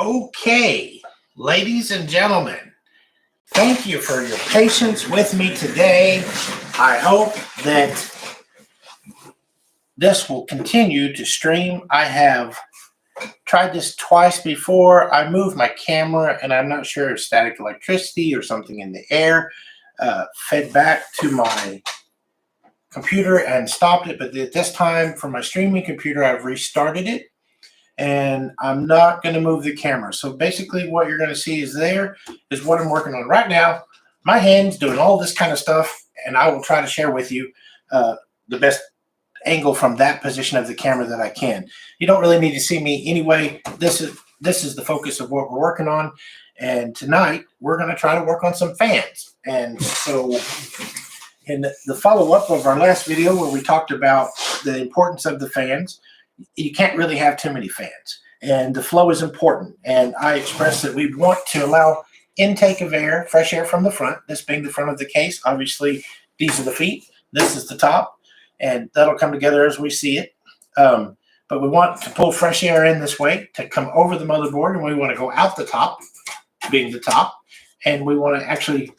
Okay, ladies and gentlemen, thank you for your patience with me today. I hope that this will continue to stream. I have tried this twice before. I moved my camera and I'm not sure if static electricity or something in the air fed back to my computer and stopped it. But at this time, for my streaming computer, I've restarted it. And I'm not going to move the camera. So basically what you're going to see is what I'm working on right now. My hand's doing all this kind of stuff, and I will try to share with you the best angle from that position of the camera that I can. You don't really need to see me anyway. This is the focus of what we're working on. And tonight we're going to try to work on some fans. And so in the follow-up of our last video where we talked about the importance of the fans, you can't really have too many fans, and the flow is important. And I expressed that we want to allow intake of air, fresh air from the front, this being the front of the case. Obviously, these are the feet, this is the top, and that'll come together as we see it. But we want to pull fresh air in this way to come over the motherboard, and we want to go out the top, being the top, and we want to actually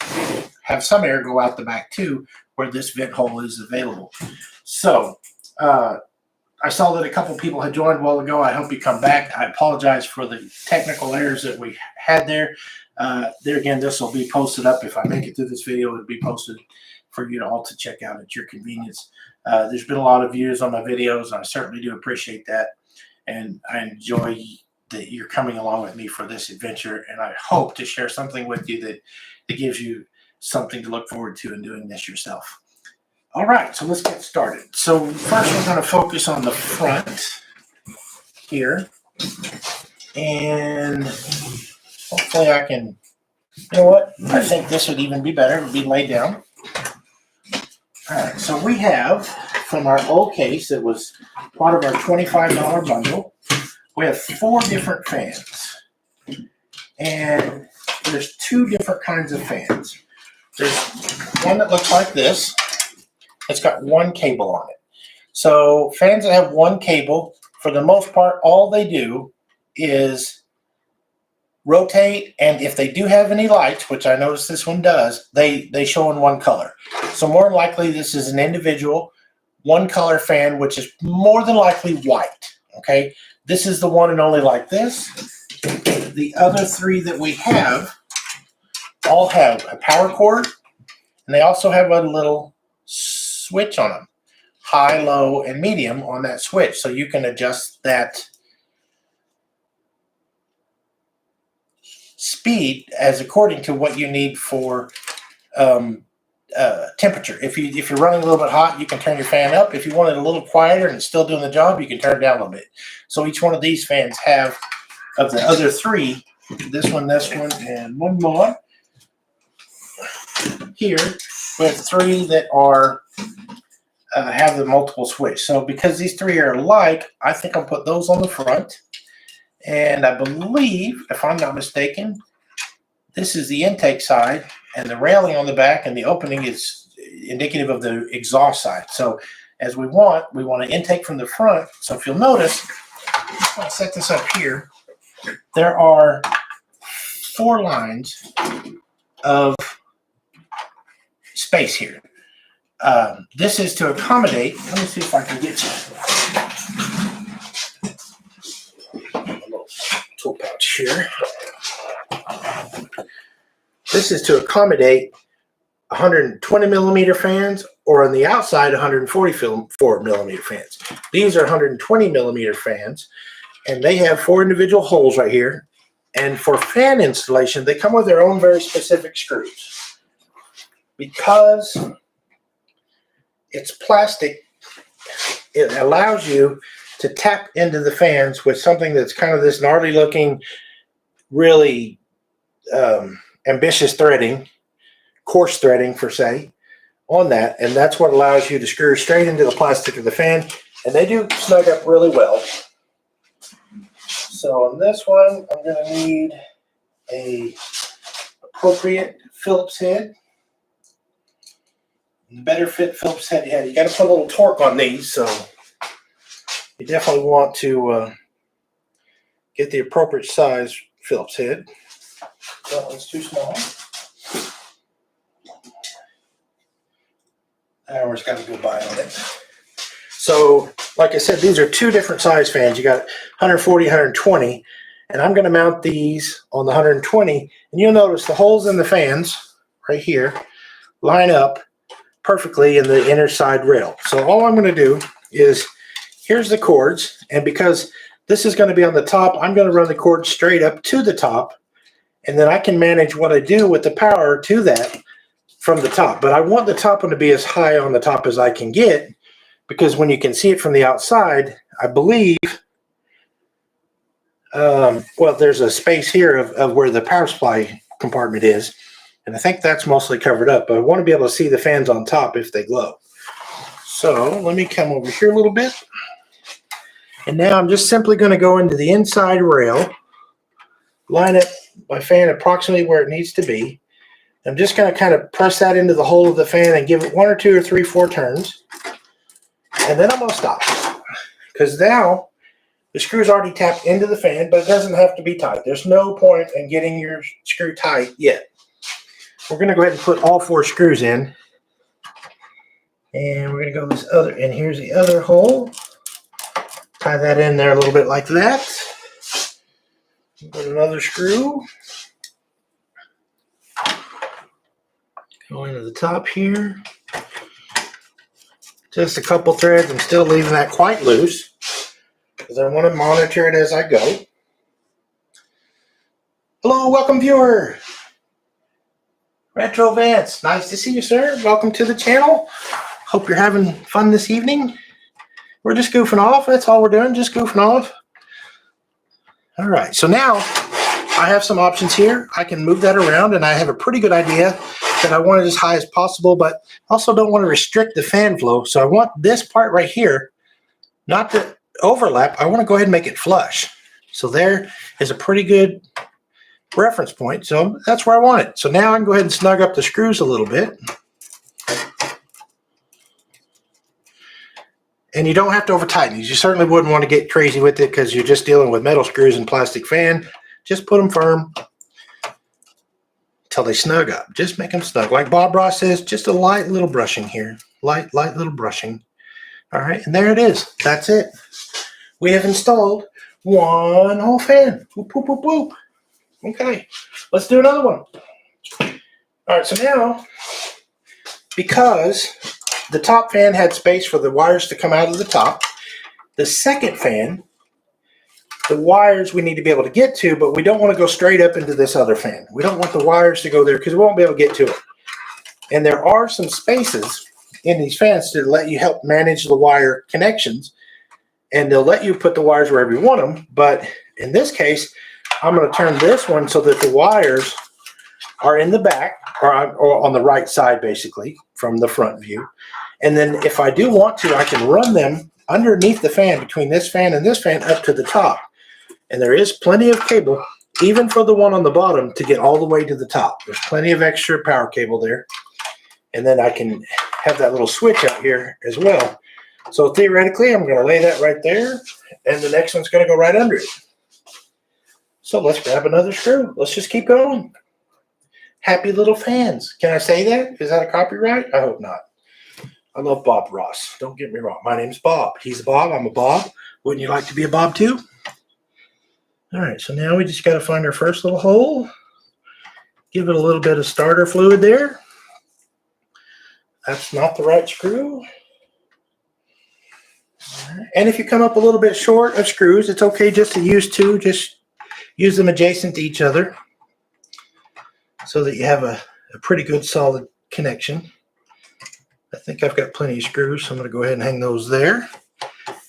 have some air go out the back too, where this vent hole is available. So, I saw that a couple people had joined a while ago. I hope you come back. I apologize for the technical errors that we had there. There again, this will be posted up. If I make it through this video, it'll be posted for you all to check out at your convenience. There's been a lot of views on my videos, and I certainly do appreciate that. And I enjoy that you're coming along with me for this adventure. And I hope to share something with you that gives you something to look forward to in doing this yourself. All right, so let's get started. So first we're going to focus on the front here. And hopefully I can, you know what? I think this would even be better. It would be laid down. All right, so we have from our old case that was part of our $25 bundle, we have 4 different fans. And there's 2 different kinds of fans. There's one that looks like this. It's got 1 cable on it. So fans that have 1 cable, for the most part, all they do is rotate, and if they do have any lights, which I notice this one does, they show in 1 color. So more than likely, this is an individual 1 color fan, which is more than likely white. Okay, this is the one and only like this. The other 3 that we have all have a power cord, and they also have a little switch on them, high, low, and medium on that switch, so you can adjust that speed as according to what you need for temperature. If you're running a little bit hot, you can turn your fan up. If you want it a little quieter and it's still doing the job, you can turn it down a little bit. So each one of these fans have, of the other 3, this one, and 1 more here, we have 3 that are have the multiple switch. So because these 3 are alike, I think I'll put those on the front. And I believe, if I'm not mistaken, this is the intake side, and the railing on the back and the opening is indicative of the exhaust side. So as we want an intake from the front. So if you'll notice, I'll set this up here. There are 4 lines of space here. This is to accommodate, let me see if I can get you a little tool pouch here. This is to accommodate 120 millimeter fans, or on the outside 144 millimeter fans. These are 120 millimeter fans, and they have 4 individual holes right here. And for fan installation, they come with their own very specific screws. Because it's plastic, it allows you to tap into the fans with something that's kind of this gnarly looking, really ambitious threading, coarse threading per se, on that. And that's what allows you to screw straight into the plastic of the fan. And they do snug up really well. So on this one, I'm going to need a appropriate Phillips head. The better fit Phillips head you have. You got to put a little torque on these, so you definitely want to get the appropriate size Phillips head. That one's too small. Hour's got to go by on it. So, like I said, these are two different size fans. You got 140, 120, and I'm going to mount these on the 120, and you'll notice the holes in the fans right here line up perfectly in the inner side rail. So all I'm going to do is, here's the cords, and because this is going to be on the top, I'm going to run the cord straight up to the top, and then I can manage what I do with the power to that from the top. But I want the top one to be as high on the top as I can get, because when you can see it from the outside, I believe, well, there's a space here of where the power supply compartment is, and I think that's mostly covered up, but I want to be able to see the fans on top if they glow. So let me come over here a little bit. And now I'm just simply going to go into the inside rail, line up my fan approximately where it needs to be. I'm just going to kind of press that into the hole of the fan and give it 1 or 2 or 3, 4 turns. And then I'm going to stop. Because now the screw's already tapped into the fan, but it doesn't have to be tight. There's no point in getting your screw tight yet. We're going to go ahead and put all 4 screws in. And we're going to go this other, and here's the other hole. Tie that in there a little bit like that. Put another screw. Go into the top here. Just a couple threads. I'm still leaving that quite loose because I want to monitor it as I go. Hello, welcome viewer. Retro Vance, nice to see you, sir. Welcome to the channel. Hope you're having fun this evening. We're just goofing off. That's all we're doing, just goofing off. All right, so now I have some options here. I can move that around, and I have a pretty good idea that I want it as high as possible, but also don't want to restrict the fan flow. So I want this part right here not to overlap. I want to go ahead and make it flush. So there is a pretty good reference point. So that's where I want it. So now I can go ahead and snug up the screws a little bit. And you don't have to over tighten these. You certainly wouldn't want to get crazy with it because you're just dealing with metal screws and plastic fan. Just put them firm until they snug up. Just make them snug. Like Bob Ross says, just a light little brushing here. Light little brushing. All right, and there it is. That's it. We have installed one whole fan. Whoop, whoop, whoop, whoop. Okay, let's do another one. All right, so now, because the top fan had space for the wires to come out of the top, the second fan, the wires we need to be able to get to, but we don't want to go straight up into this other fan. We don't want the wires to go there because we won't be able to get to it. And there are some spaces in these fans to let you help manage the wire connections, and they'll let you put the wires wherever you want them. But in this case, I'm going to turn this one so that the wires are in the back or on the right side, basically, from the front view. And then if I do want to, I can run them underneath the fan, between this fan and this fan, up to the top. And there is plenty of cable, even for the one on the bottom, to get all the way to the top. There's plenty of extra power cable there. And then I can have that little switch out here as well. So theoretically, I'm going to lay that right there, and the next one's going to go right under it. So let's grab another screw. Let's just keep going. Happy little fans. Can I say that? Is that a copyright? I hope not. I love Bob Ross. Don't get me wrong. My name's Bob. He's a Bob. I'm a Bob. Wouldn't you like to be a Bob too? All right, so now we just got to find our first little hole. Give it a little bit of starter fluid there. That's not the right screw. And if you come up a little bit short of screws, it's okay just to use 2. Just use them adjacent to each other so that you have a pretty good solid connection. I think I've got plenty of screws, so I'm going to go ahead and hang those there.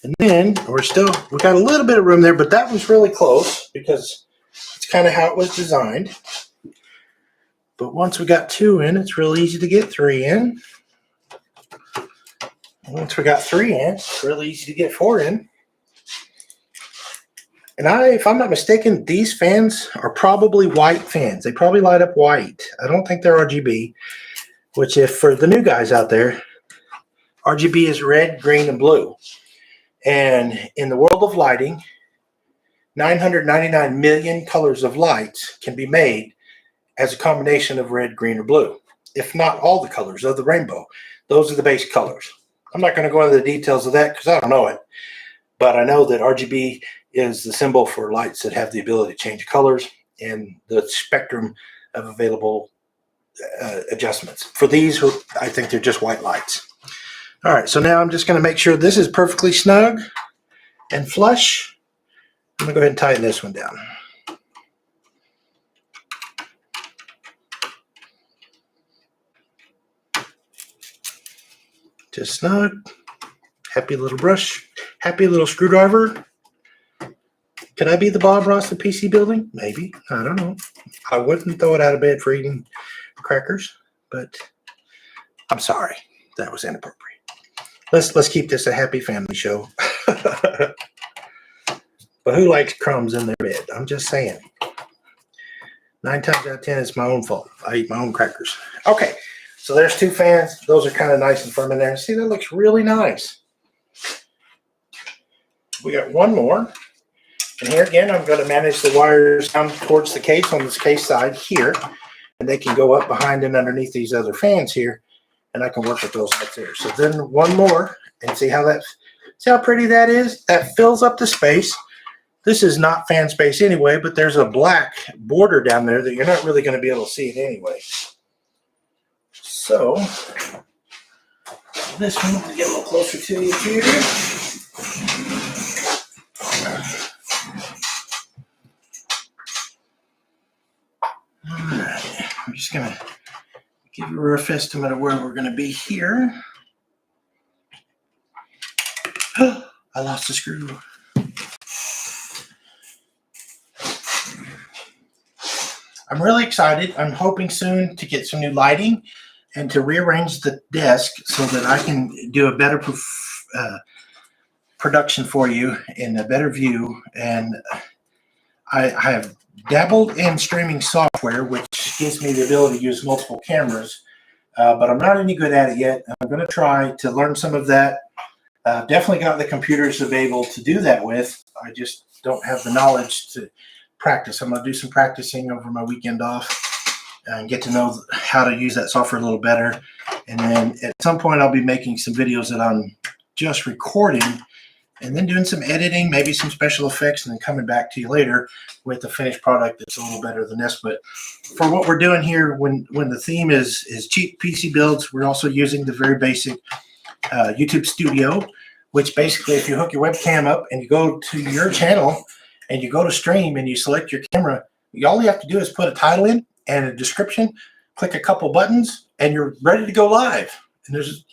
And then we've got a little bit of room there, but that one's really close because it's kind of how it was designed. But once we got 2 in, it's real easy to get 3 in. And once we got 3 in, it's really easy to get 4 in. And if I'm not mistaken, these fans are probably white fans. They probably light up white. I don't think they're RGB, which, if for the new guys out there, RGB is red, green, and blue. And in the world of lighting, 999 million colors of lights can be made as a combination of red, green, or blue, if not all the colors of the rainbow. Those are the base colors. I'm not going to go into the details of that because I don't know it, but I know that RGB is the symbol for lights that have the ability to change colors and the spectrum of available adjustments. For these, I think they're just white lights. All right, so now I'm just going to make sure this is perfectly snug and flush. I'm going to go ahead and tighten this one down. Just snug. Happy little brush. Happy little screwdriver. Could I be the Bob Ross of PC building? Maybe. I don't know. I wouldn't throw it out of bed for eating crackers, but I'm sorry. That was inappropriate. Let's keep this a happy family show. But who likes crumbs in their bed? I'm just saying. 9 times out of 10, it's my own fault. I eat my own crackers. Okay, so there's 2 fans. Those are kind of nice and firm in there. See, that looks really nice. We got one more. And here again, I'm going to manage the wires down towards the case on this case side here. And they can go up behind and underneath these other fans here. And I can work with those right there. So then one more, and see how pretty that is? That fills up the space. This is not fan space anyway, but there's a black border down there that you're not really going to be able to see it anyway. So this one, we'll get a little closer to you here. All right, I'm just going to give you a rough estimate of where we're going to be here. I lost the screw. I'm really excited. I'm hoping soon to get some new lighting and to rearrange the desk so that I can do a better production for you in a better view. And I have dabbled in streaming software, which gives me the ability to use multiple cameras, but I'm not any good at it yet. I'm going to try to learn some of that. Definitely got the computers to be able to do that with. I just don't have the knowledge to practice. I'm going to do some practicing over my weekend off and get to know how to use that software a little better. And then at some point, I'll be making some videos that I'm just recording and then doing some editing, maybe some special effects, and then coming back to you later with a finished product that's a little better than this. But for what we're doing here, when the theme is cheap PC builds, we're also using the very basic YouTube Studio, which basically, if you hook your webcam up and you go to your channel and you go to stream and you select your camera, all you have to do is put a title in and a description, click a couple buttons, and you're ready to go live. And there's,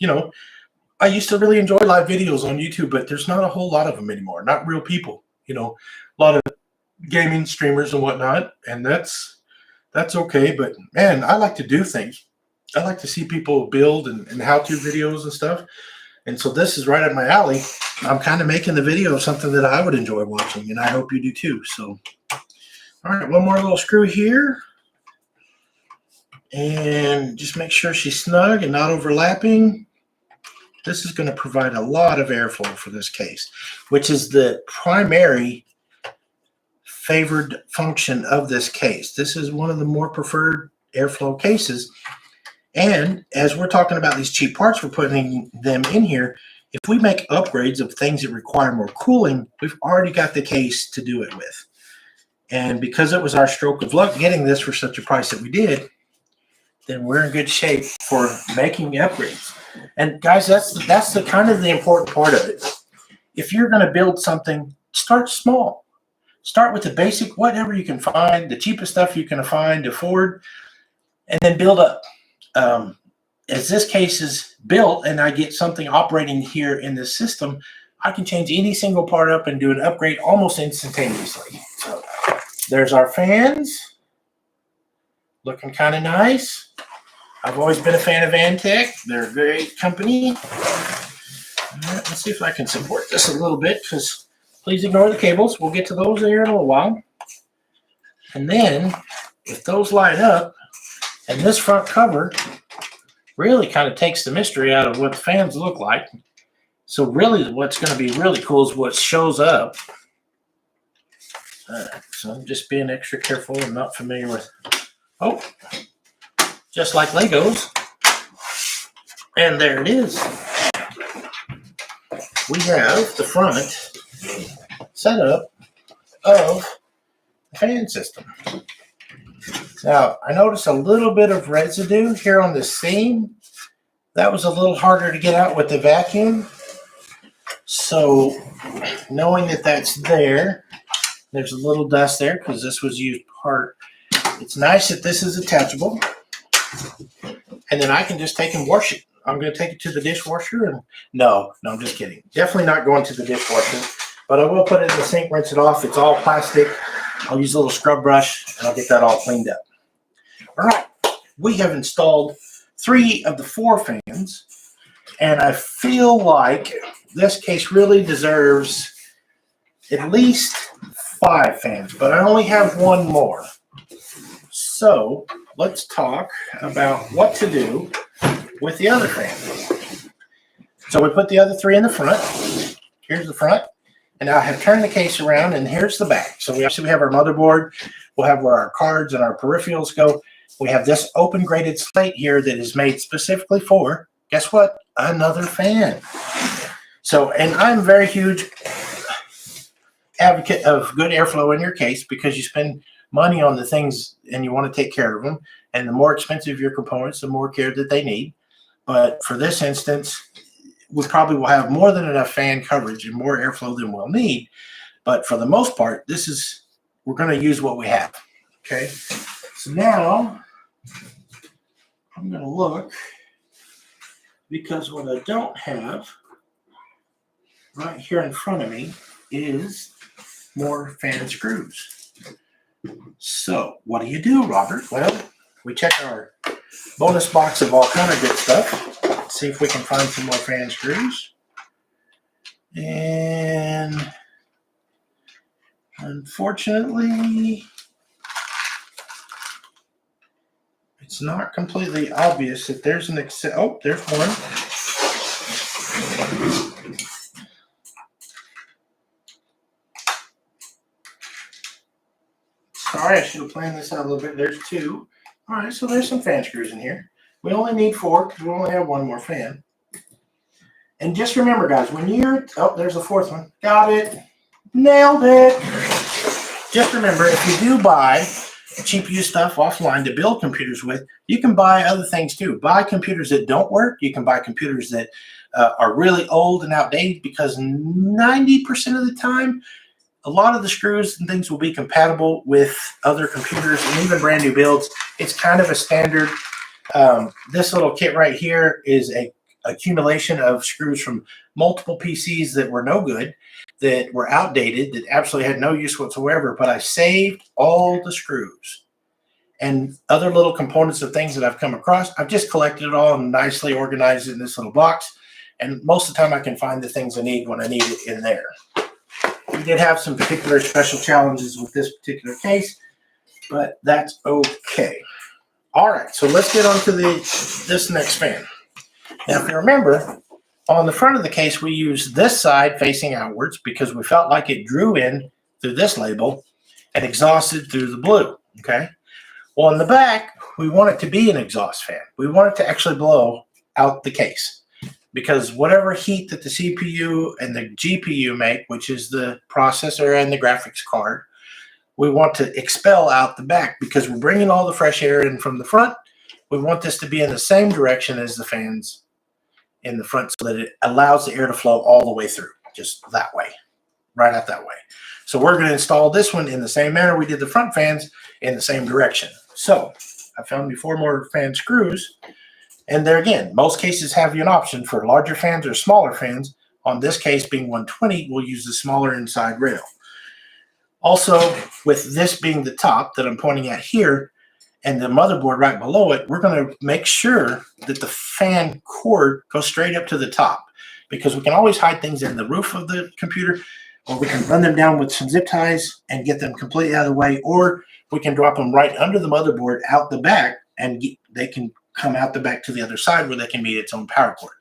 I used to really enjoy live videos on YouTube, but there's not a whole lot of them anymore. Not real people, a lot of gaming streamers and whatnot. And that's okay. But man, I like to do things. I like to see people build and how-to videos and stuff. And so this is right up my alley. I'm kind of making the video of something that I would enjoy watching, and I hope you do too. So, all right, one more little screw here. And just make sure she's snug and not overlapping. This is going to provide a lot of airflow for this case, which is the primary favored function of this case. This is one of the more preferred airflow cases. And as we're talking about these cheap parts, we're putting them in here. If we make upgrades of things that require more cooling, we've already got the case to do it with. And because it was our stroke of luck getting this for such a price that we did, then we're in good shape for making upgrades. And guys, that's the kind of the important part of it. If you're going to build something, start small. Start with the basic, whatever you can find, the cheapest stuff you can find, afford, and then build up. As this case is built and I get something operating here in this system, I can change any single part up and do an upgrade almost instantaneously. So there's our fans. Looking kind of nice. I've always been a fan of Antec. They're a great company. All right, let's see if I can support this a little bit, because please ignore the cables. We'll get to those there in a little while. And then if those line up, and this front cover really kind of takes the mystery out of what the fans look like. So really what's going to be really cool is what shows up All right, so I'm just being extra careful. I'm not familiar with, oh, just like Legos. And there it is. We have the front setup of the fan system. Now, I noticed a little bit of residue here on the seam. That was a little harder to get out with the vacuum. So, knowing that that's there, there's a little dust there because this was used part. It's nice that this is attachable. And then I can just take and wash it. I'm going to take it to the dishwasher. And no, I'm just kidding. Definitely not going to the dishwasher. But I will put it in the sink, rinse it off. It's all plastic. I'll use a little scrub brush, and I'll get that all cleaned up. All right. We have installed 3 of the 4 fans. And I feel like this case really deserves at least 5 fans. But I only have 1 more. So let's talk about what to do with the other fan. So we put the other 3 in the front. Here's the front. And now I have turned the case around, and here's the back. So we have our motherboard. We'll have where our cards and our peripherals go. We have this open graded slate here that is made specifically for, guess what? Another fan. So, and I'm a very huge advocate of good airflow in your case because you spend money on the things and you want to take care of them. And the more expensive your components, the more care that they need. But for this instance, we probably will have more than enough fan coverage and more airflow than we'll need. But for the most part, we're going to use what we have. Okay. So now I'm going to look, because what I don't have right here in front of me is more fan screws. So what do you do, Robert? Well, we check our bonus box of all kind of good stuff. See if we can find some more fan screws. And unfortunately, it's not completely obvious that there's an oh, there's one. Sorry, I should have planned this out a little bit. There's 2. All right, so there's some fan screws in here. We only need 4 because we only have 1 more fan. And just remember, guys, when you're, oh, there's a 4th one. Got it. Nailed it. Just remember, if you do buy cheap used stuff offline to build computers with, you can buy other things too. Buy computers that don't work. You can buy computers that are really old and outdated, because 90% of the time, a lot of the screws and things will be compatible with other computers and even brand new builds. It's kind of a standard. This little kit right here is a accumulation of screws from multiple PCs that were no good, that were outdated, that absolutely had no use whatsoever, but I saved all the screws and other little components of things that I've come across. I've just collected it all and nicely organized it in this little box. And most of the time I can find the things I need when I need it in there. We did have some particular special challenges with this particular case, but that's okay. All right, so let's get on to this next fan. Now, if you remember, on the front of the case, we used this side facing outwards because we felt like it drew in through this label and exhausted through the blue, okay? Well, on the back, we want it to be an exhaust fan. We want it to actually blow out the case, because whatever heat that the CPU and the GPU make, which is the processor and the graphics card, we want to expel out the back because we're bringing all the fresh air in from the front. We want this to be in the same direction as the fans in the front so that it allows the air to flow all the way through, just that way, right out that way. So we're going to install this one in the same manner we did the front fans, in the same direction. So I found me 4 more fan screws. And there again, most cases have you an option for larger fans or smaller fans. On this case being 120, we'll use the smaller inside rail. Also, with this being the top that I'm pointing at here and the motherboard right below it, we're going to make sure that the fan cord goes straight up to the top, because we can always hide things in the roof of the computer, or we can run them down with some zip ties and get them completely out of the way, or we can drop them right under the motherboard out the back, and they can come out the back to the other side where they can meet its own power cord.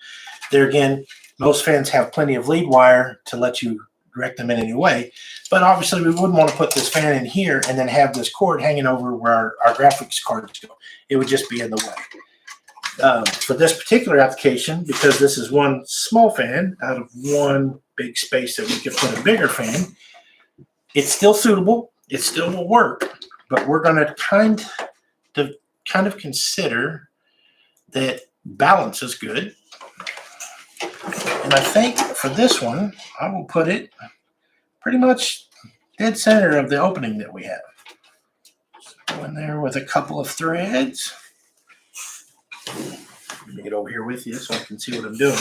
There again, most fans have plenty of lead wire to let you direct them in any way. But obviously we wouldn't want to put this fan in here and then have this cord hanging over where our graphics cards go. It would just be in the way. For this particular application, because this is one small fan out of one big space that we could put a bigger fan, it's still suitable. It still will work, but we're going to kind of consider that balance is good. And I think for this one, I will put it pretty much dead center of the opening that we have. So go in there with a couple of threads. Let me get over here with you so I can see what I'm doing.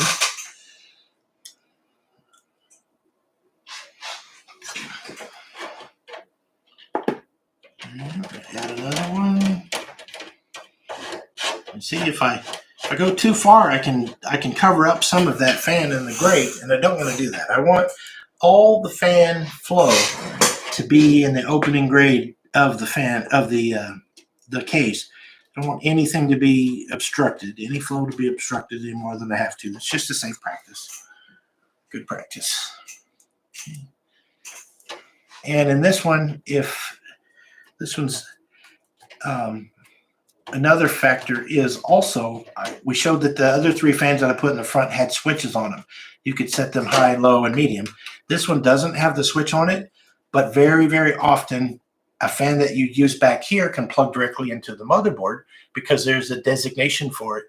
Add another one. And see, if I go too far, I can cover up some of that fan in the grate, and I don't want to do that. I want all the fan flow to be in the opening grade of the fan of the case. I don't want anything to be obstructed, any flow to be obstructed any more than I have to. It's just a safe practice. Good practice. And in this one, if this one's another factor is also, we showed that the other three fans that I put in the front had switches on them. You could set them high, low, and medium. This one doesn't have the switch on it, but very, very often a fan that you use back here can plug directly into the motherboard because there's a designation for it,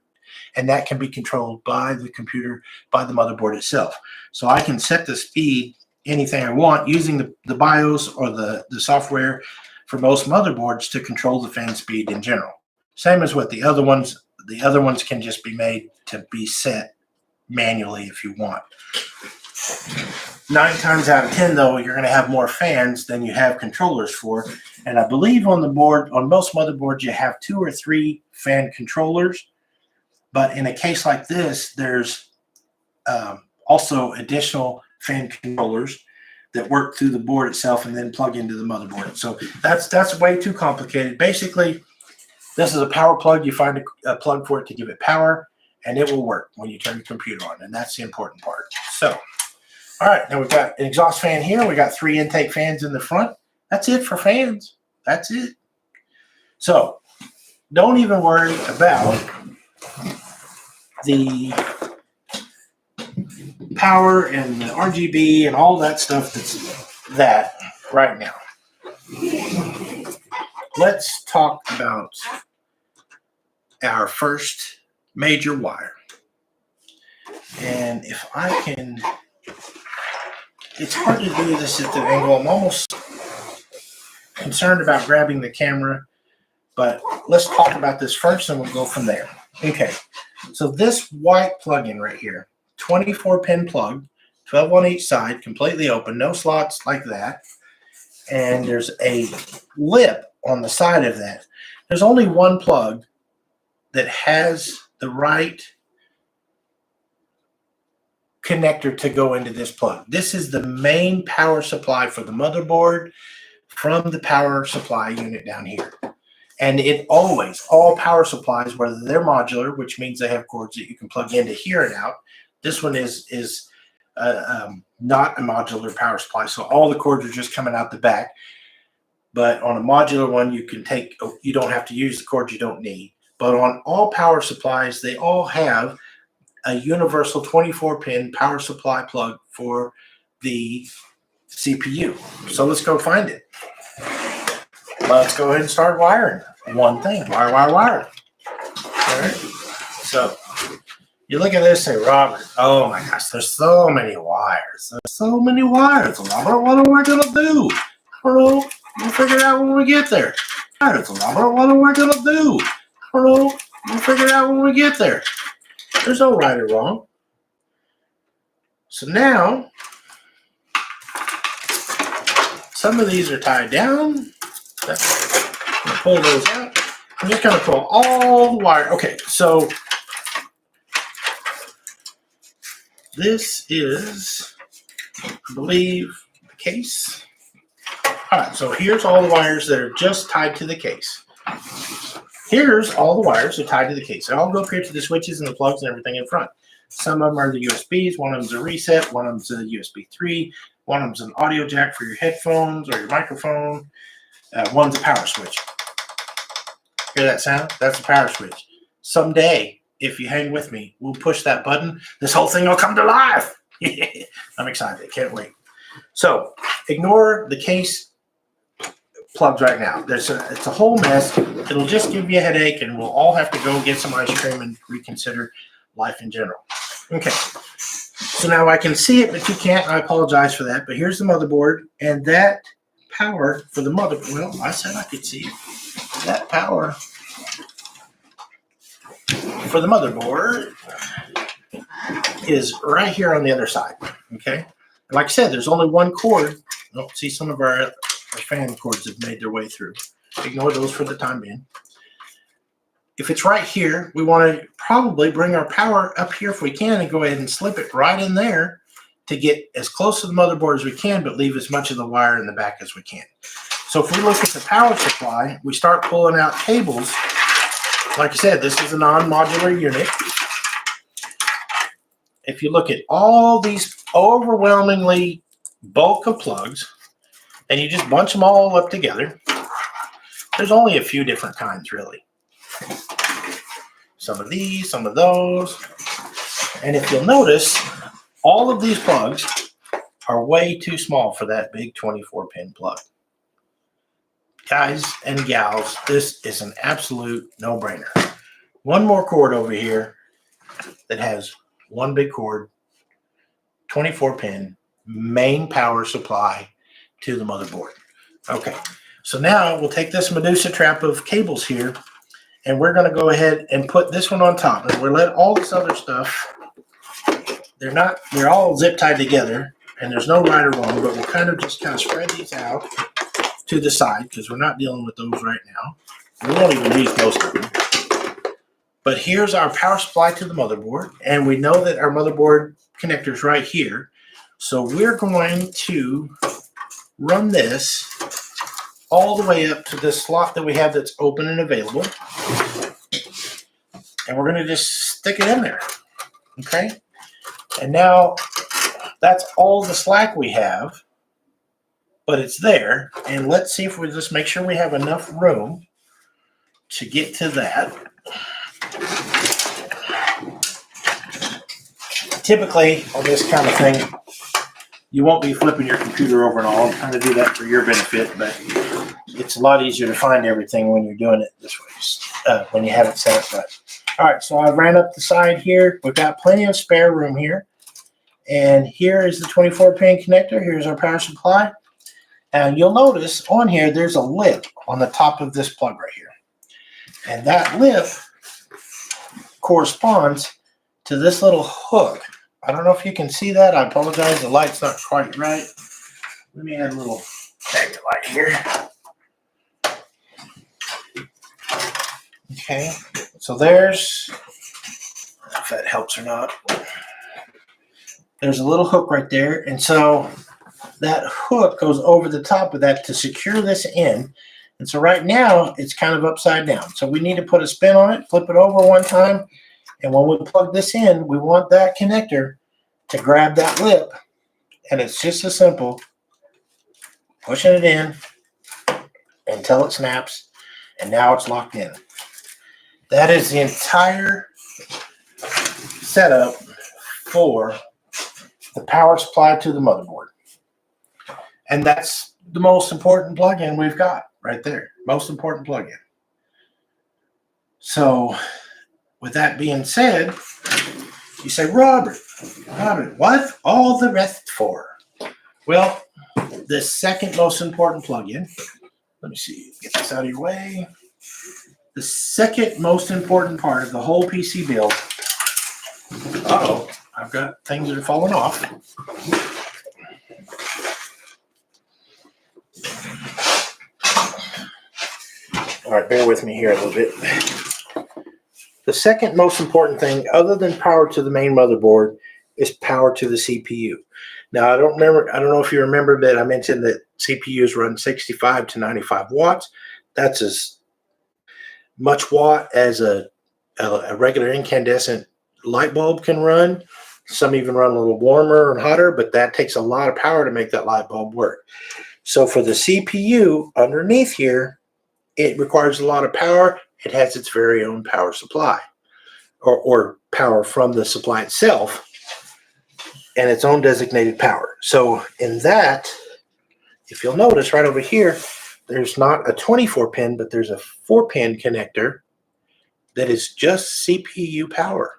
and that can be controlled by the computer, by the motherboard itself. So I can set the speed anything I want using the BIOS or the software for most motherboards to control the fan speed in general. Same as with the other ones. The other ones can just be made to be set manually if you want. 9 times out of 10, though, you're going to have more fans than you have controllers for. And I believe on the board, on most motherboards, you have 2 or 3 fan controllers. But in a case like this, there's also additional fan controllers that work through the board itself and then plug into the motherboard. So that's way too complicated. Basically, this is a power plug. You find a plug for it to give it power, and it will work when you turn your computer on, and that's the important part. So, all right, now we've got an exhaust fan here. We got 3 intake fans in the front. That's it for fans. That's it. So, don't even worry about the power and the RGB and all that stuff that's right now. Let's talk about our first major wire. And if I can, it's hard to do this at the angle. I'm almost concerned about grabbing the camera, but let's talk about this first and we'll go from there. Okay, so this white plug-in right here, 24-pin plug, 12 on each side, completely open, no slots like that. And there's a lip on the side of that. There's only one plug that has the right connector to go into this plug. This is the main power supply for the motherboard from the power supply unit down here. And it always, all power supplies, whether they're modular, which means they have cords that you can plug into here and out. This one is not a modular power supply, so all the cords are just coming out the back. But on a modular one, you don't have to use the cords you don't need. But on all power supplies, they all have a universal 24-pin power supply plug for the CPU. So let's go find it. Let's go ahead and start wiring. One thing, wire. All right. So you look at this and say, Robert, oh my gosh, there's so many wires. Robert, what are we going to do? We'll figure it out when we get there. Robert, what are we going to do? We'll figure it out when we get there. There's no right or wrong. So now, some of these are tied down. I'm going to pull those out. I'm just going to pull all the wire. Okay, so this is, I believe, the case. All right, so here's all the wires that are just tied to the case. Here's all the wires that are tied to the case. They all go up here to the switches and the plugs and everything in front. Some of them are the USBs. One of them's a reset. One of them's a USB 3. One of them's an audio jack for your headphones or your microphone. One's a power switch. Hear that sound? That's a power switch. Someday, if you hang with me, we'll push that button. This whole thing will come to life. I'm excited. Can't wait. So ignore the case plugs right now. It's a whole mess. It'll just give you a headache, and we'll all have to go get some ice cream and reconsider life in general. Okay. So now I can see it, but you can't. I apologize for that. But here's the motherboard, and that power for the motherboard. Well, I said I could see it. That power for the motherboard is right here on the other side. Okay. And like I said, there's only one cord. Oh, see, some of our fan cords have made their way through. Ignore those for the time being. If it's right here, we want to probably bring our power up here if we can and go ahead and slip it right in there to get as close to the motherboard as we can, but leave as much of the wire in the back as we can. So if we look at the power supply, we start pulling out cables. Like I said, this is a non-modular unit. If you look at all these overwhelmingly bulk of plugs, and you just bunch them all up together, there's only a few different kinds, really. Some of these, some of those. And if you'll notice, all of these plugs are way too small for that big 24-pin plug. Guys and gals, this is an absolute no-brainer. One more cord over here that has one big cord, 24-pin, main power supply to the motherboard. Okay, so now we'll take this Medusa trap of cables here, and we're going to go ahead and put this one on top. And we'll let all this other stuff, they're all zip tied together, and there's no right or wrong, but we'll kind of spread these out to the side because we're not dealing with those right now. We won't even use most of them. But here's our power supply to the motherboard, and we know that our motherboard connector is right here. So we're going to run this all the way up to this slot that we have that's open and available. And we're going to just stick it in there. Okay? And now that's all the slack we have, but it's there. And let's see if we just make sure we have enough room to get to that. Typically, on this kind of thing, you won't be flipping your computer over and all. I'm trying to do that for your benefit, but it's a lot easier to find everything when you're doing it this way, when you have it set up right. All right, so I ran up the side here. We've got plenty of spare room here. And here is the 24-pin connector. Here's our power supply. And you'll notice on here, there's a lip on the top of this plug right here. And that lip corresponds to this little hook. I don't know if you can see that. I apologize. The light's not quite right. Let me add a little backlight here. Okay. So there's, I don't know if that helps or not. There's a little hook right there. And so that hook goes over the top of that to secure this in. And so right now it's kind of upside down. So we need to put a spin on it, flip it over one time. And when we plug this in, we want that connector to grab that lip. And it's just as simple. Pushing it in until it snaps. And now it's locked in. That is the entire setup for the power supply to the motherboard. And that's the most important plug-in we've got right there. Most important plug-in. So with that being said, you say, Robert, what all the rest for? Well, the second most important plug-in, let me see, get this out of your way. The second most important part of the whole PC build. Uh-oh, I've got things that are falling off. All right, bear with me here a little bit. The second most important thing, other than power to the main motherboard, is power to the CPU. Now, I don't know if you remember that I mentioned that CPUs run 65 to 95 watts. That's as much watt as a regular incandescent light bulb can run. Some even run a little warmer and hotter, but that takes a lot of power to make that light bulb work. So for the CPU underneath here, it requires a lot of power. It has its very own power supply, or power from the supply itself, and its own designated power. So in that, if you'll notice right over here, there's not a 24 pin, but there's a 4-pin connector that is just CPU power.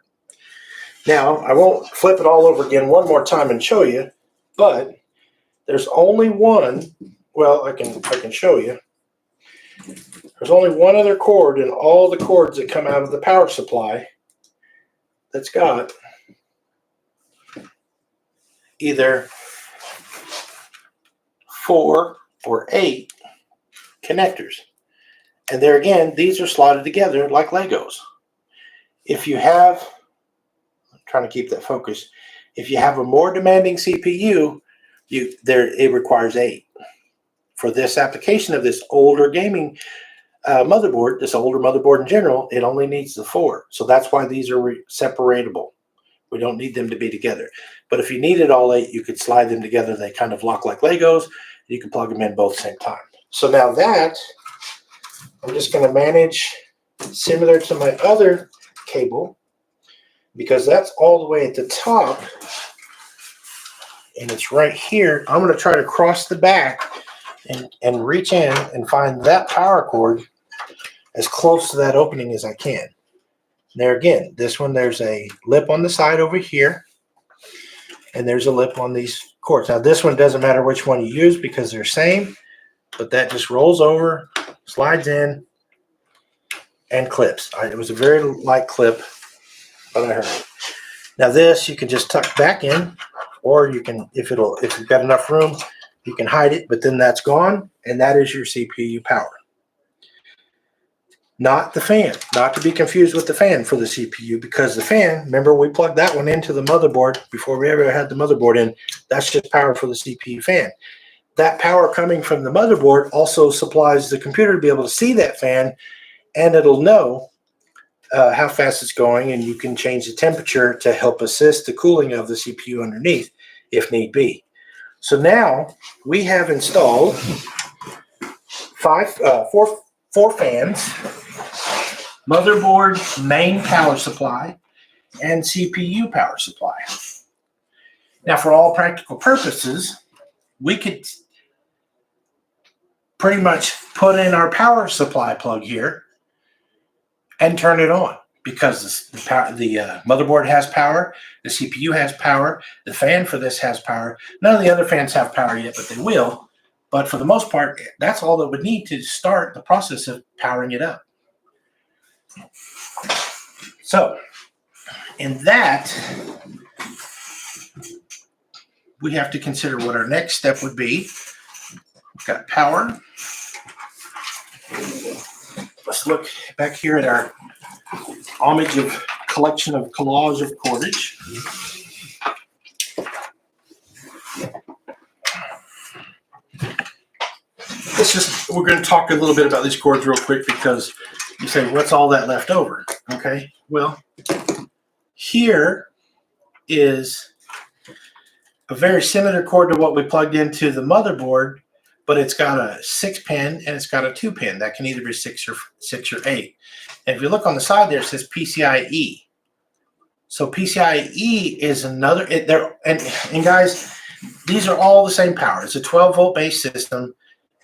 Now, I won't flip it all over again one more time and show you, but there's only one, well, I can show you. There's only one other cord in all the cords that come out of the power supply that's got either 4 or 8 connectors. And there again, these are slotted together like Legos. If you have, I'm trying to keep that focus, if you have a more demanding CPU, it requires 8. For this application of this older gaming motherboard, this older motherboard in general, it only needs the 4. So that's why these are separatable. We don't need them to be together. But if you needed all 8, you could slide them together. They kind of lock like Legos. You can plug them in both at the same time. So now that, I'm just going to manage similar to my other cable, because that's all the way at the top. And it's right here. I'm going to try to cross the back and reach in and find that power cord as close to that opening as I can. There again, this one, there's a lip on the side over here, and there's a lip on these cords. Now this one doesn't matter which one you use because they're the same, but that just rolls over, slides in, and clips. It was a very light clip, but I heard it. Now this you can just tuck back in, or you can, if you've got enough room, you can hide it, but then that's gone, and that is your CPU power. Not the fan, not to be confused with the fan for the CPU, because the fan, remember we plugged that one into the motherboard before we ever had the motherboard in. That's just power for the CPU fan. That power coming from the motherboard also supplies the computer to be able to see that fan, and it'll know how fast it's going, and you can change the temperature to help assist the cooling of the CPU underneath if need be. So now we have installed four fans, motherboard main power supply, and CPU power supply. Now, for all practical purposes, we could pretty much put in our power supply plug here and turn it on, because the motherboard has power, the CPU has power, the fan for this has power. None of the other fans have power yet, but they will. But for the most part, that's all that would need to start the process of powering it up. So, in that, we have to consider what our next step would be. We've got power. Let's look back here at our homage of collection of collage of cordage. We're going to talk a little bit about these cords real quick, because you say, what's all that left over? Okay, well, here is a very similar cord to what we plugged into the motherboard, but it's got a 6-pin and it's got a 2-pin. That can either be 6 or 8. And if you look on the side there, it says PCIe. So PCIe is another, and guys, these are all the same power. It's a 12-volt base system.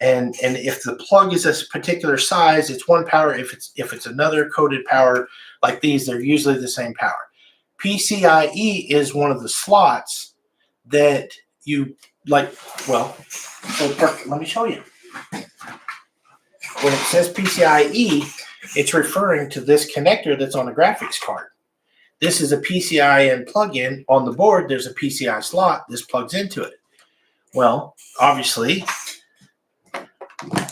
And if the plug is a particular size, it's one power. If it's another coded power like these, they're usually the same power. PCIe is one of the slots that you like. Well, let me show you. When it says PCIe, it's referring to this connector that's on a graphics card. This is a PCIe plug-in. On the board, there's a PCI slot. This plugs into it. Well, obviously,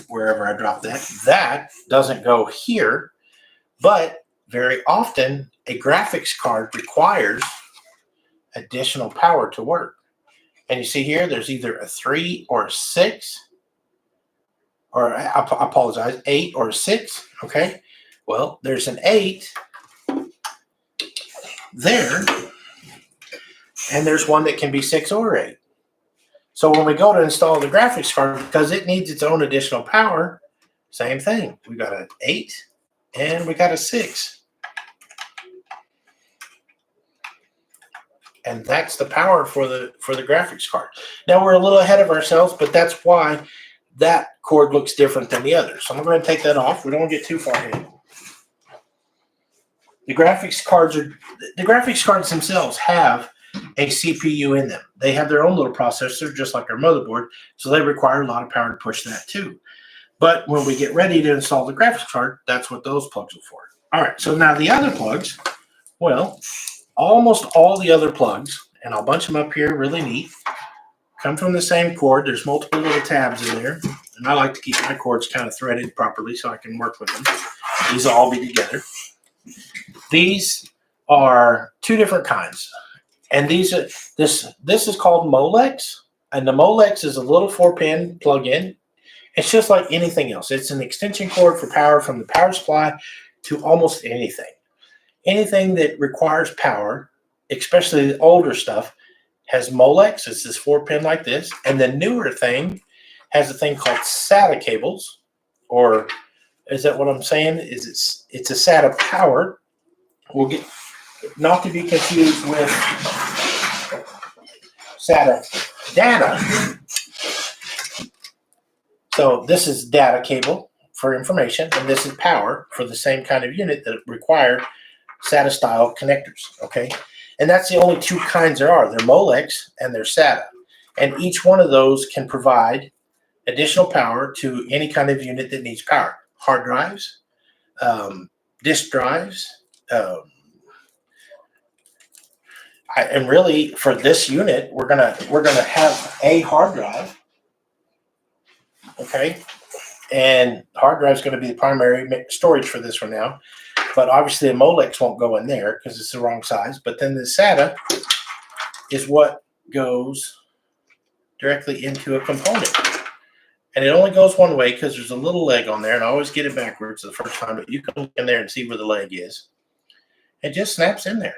wherever I drop that doesn't go here, but very often a graphics card requires additional power to work. And you see here, there's either a 3 or a 6, or I apologize, 8 or 6. Okay, well, there's an 8. there, and there's one that can be 6 or 8. So when we go to install the graphics card, because it needs its own additional power, same thing. We got an 8 and we got a 6. And that's the power for the graphics card. Now we're a little ahead of ourselves, but that's why that cord looks different than the others. So I'm going to take that off. We don't want to get too far ahead. The graphics cards themselves have a CPU in them. They have their own little processor, just like our motherboard, so they require a lot of power to push that too. But when we get ready to install the graphics card, that's what those plugs are for. All right, so now the other plugs, well, almost all the other plugs, and I'll bunch them up here really neat, come from the same cord. There's multiple little tabs in there, and I like to keep my cords kind of threaded properly so I can work with them. These will all be together. These are 2 different kinds. And this is called Molex, and the Molex is a little 4-pin plug-in. It's just like anything else. It's an extension cord for power from the power supply to almost anything. Anything that requires power, especially the older stuff, has Molex. It's this 4-pin like this. And the newer thing has a thing called SATA cables, or is that what I'm saying? It's a SATA power. We'll get, not to be confused with SATA data. So this is data cable for information, and this is power for the same kind of unit that require SATA style connectors. Okay, and that's the only 2 kinds there are. They're Molex and they're SATA, and each one of those can provide additional power to any kind of unit that needs power. Hard drives, disk drives. And really, for this unit, we're gonna have a hard drive, okay, and hard drive is going to be the primary storage for this one now. But obviously, a Molex won't go in there because it's the wrong size. But then the SATA is what goes directly into a component, and it only goes one way because there's a little leg on there, and I always get it backwards the first time. But you can look in there and see where the leg is. It just snaps in there.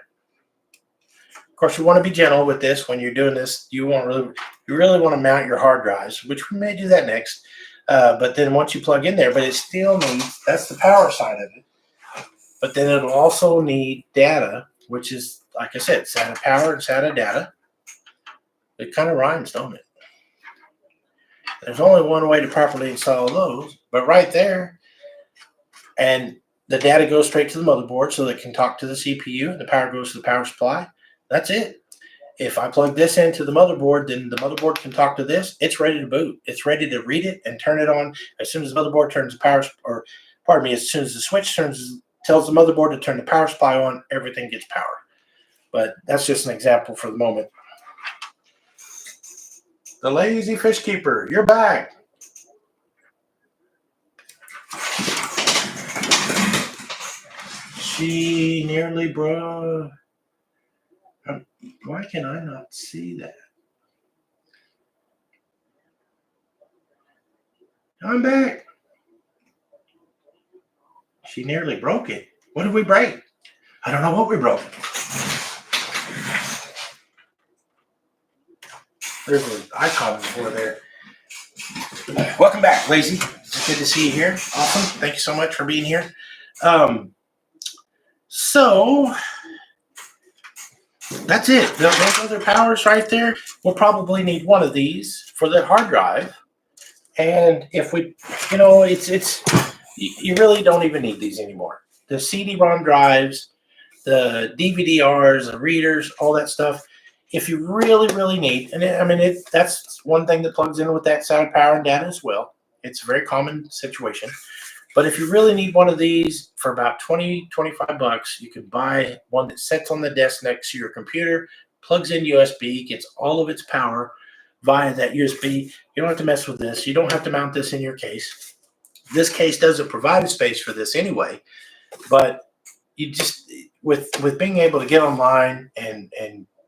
Of course, you want to be gentle with this when you're doing this. You really want to mount your hard drives, which we may do that next. But then once you plug in there, but it still needs, that's the power side of it. But then it'll also need data, which is, like I said, SATA power and SATA data. It kind of rhymes, don't it? There's only one way to properly install those, but right there, and the data goes straight to the motherboard so that it can talk to the CPU, and the power goes to the power supply. That's it. If I plug this into the motherboard, then the motherboard can talk to this. It's ready to boot. It's ready to read it and turn it on. As soon as the motherboard turns the power, or pardon me, as soon as the switch tells the motherboard to turn the power supply on, everything gets power. But that's just an example for the moment. The Lazy Fish Keeper, you're back. She nearly broke. Why can I not see that? I'm back. She nearly broke it. What did we break? I don't know what we broke. There's an icon before there. Welcome back, Lazy. It's good to see you here. Awesome. Thank you so much for being here. So that's it. Those other powers right there. We'll probably need one of these for the hard drive. And if we, you really don't even need these anymore. The CD-ROM drives, the DVD-Rs, the readers, all that stuff. If you really, really need, and that's one thing that plugs in with that SATA power and data as well. It's a very common situation. But if you really need one of these for about $20-25, you can buy one that sits on the desk next to your computer, plugs in USB, gets all of its power via that USB. You don't have to mess with this. You don't have to mount this in your case. This case doesn't provide a space for this anyway, but you just, with being able to get online and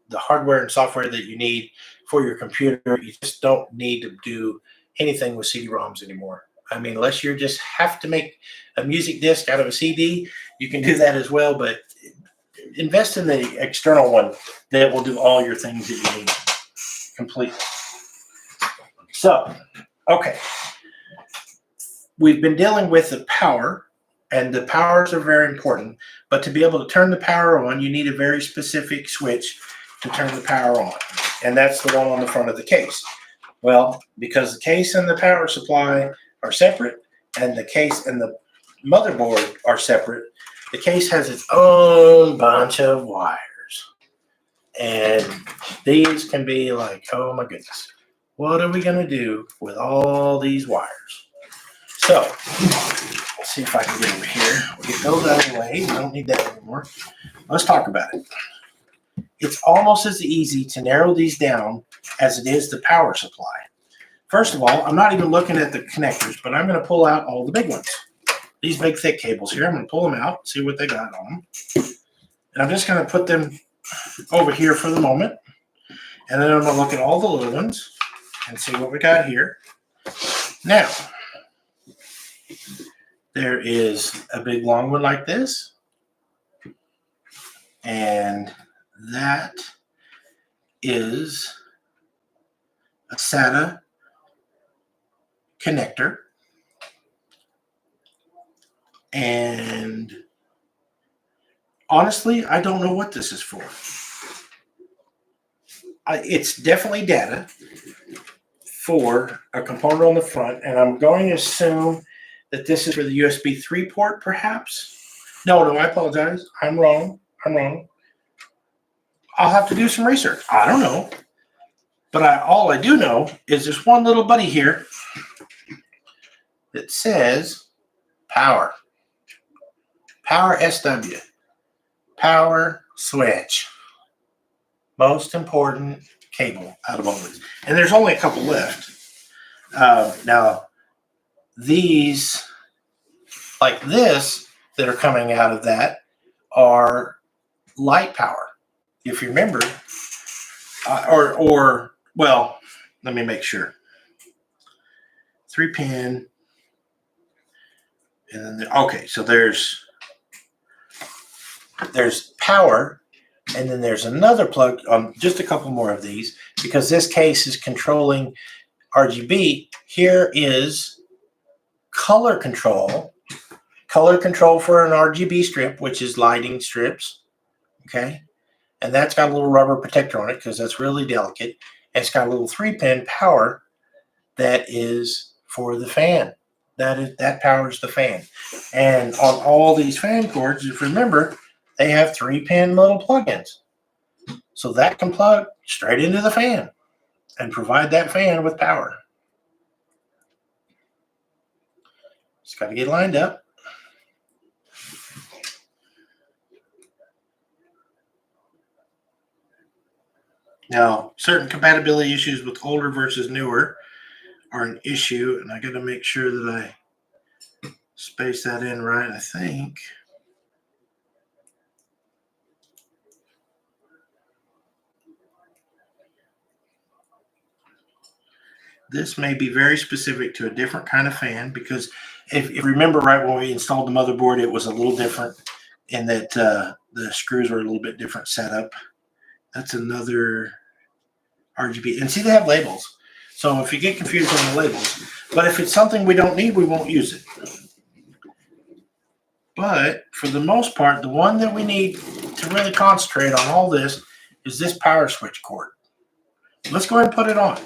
the hardware and software that you need for your computer, you just don't need to do anything with CD-ROMs anymore. I mean, unless you just have to make a music disc out of a CD, you can do that as well. But invest in the external one that will do all your things that you need completely. So, okay. We've been dealing with the power, and the powers are very important. But to be able to turn the power on, you need a very specific switch to turn the power on. And that's the one on the front of the case. Well, because the case and the power supply are separate, and the case and the motherboard are separate, the case has its own bunch of wires. And these can be like, oh my goodness, what are we going to do with all these wires? So, let's see if I can get over here. We'll get those out of the way. We don't need that anymore. Let's talk about it. It's almost as easy to narrow these down as it is the power supply. First of all, I'm not even looking at the connectors, but I'm going to pull out all the big ones. These big thick cables here, I'm going to pull them out, see what they got on them. And I'm just going to put them over here for the moment. And then I'm going to look at all the little ones and see what we got here. Now, there is a big long one like this. And that is a SATA connector. And honestly, I don't know what this is for. It's definitely data for a component on the front, and I'm going to assume that this is for the USB 3 port, perhaps. No, I apologize. I'm wrong. I'll have to do some research. I don't know. But all I do know is there's one little buddy here that says power. Power SW. Power switch. Most important cable out of all of these. And there's only a couple left. Now, these, like this, that are coming out of that are light power. If you remember, well, let me make sure. 3-pin. And then, okay, so there's power, and then there's another plug on just a couple more of these, because this case is controlling RGB. Here is color control for an RGB strip, which is lighting strips, okay? And that's got a little rubber protector on it because that's really delicate. And it's got a little 3-pin power that is for the fan. That powers the fan. And on all these fan cords, if you remember, they have 3-pin little plugins. So that can plug straight into the fan and provide that fan with power. Just got to get lined up. Now, certain compatibility issues with older versus newer are an issue, and I got to make sure that I space that in right, I think. This may be very specific to a different kind of fan, because if you remember right when we installed the motherboard, it was a little different in that the screws were a little bit different setup. That's another RGB. And see, they have labels. So if you get confused on the labels, but if it's something we don't need, we won't use it. But for the most part, the one that we need to really concentrate on all this is this power switch cord. Let's go ahead and put it on.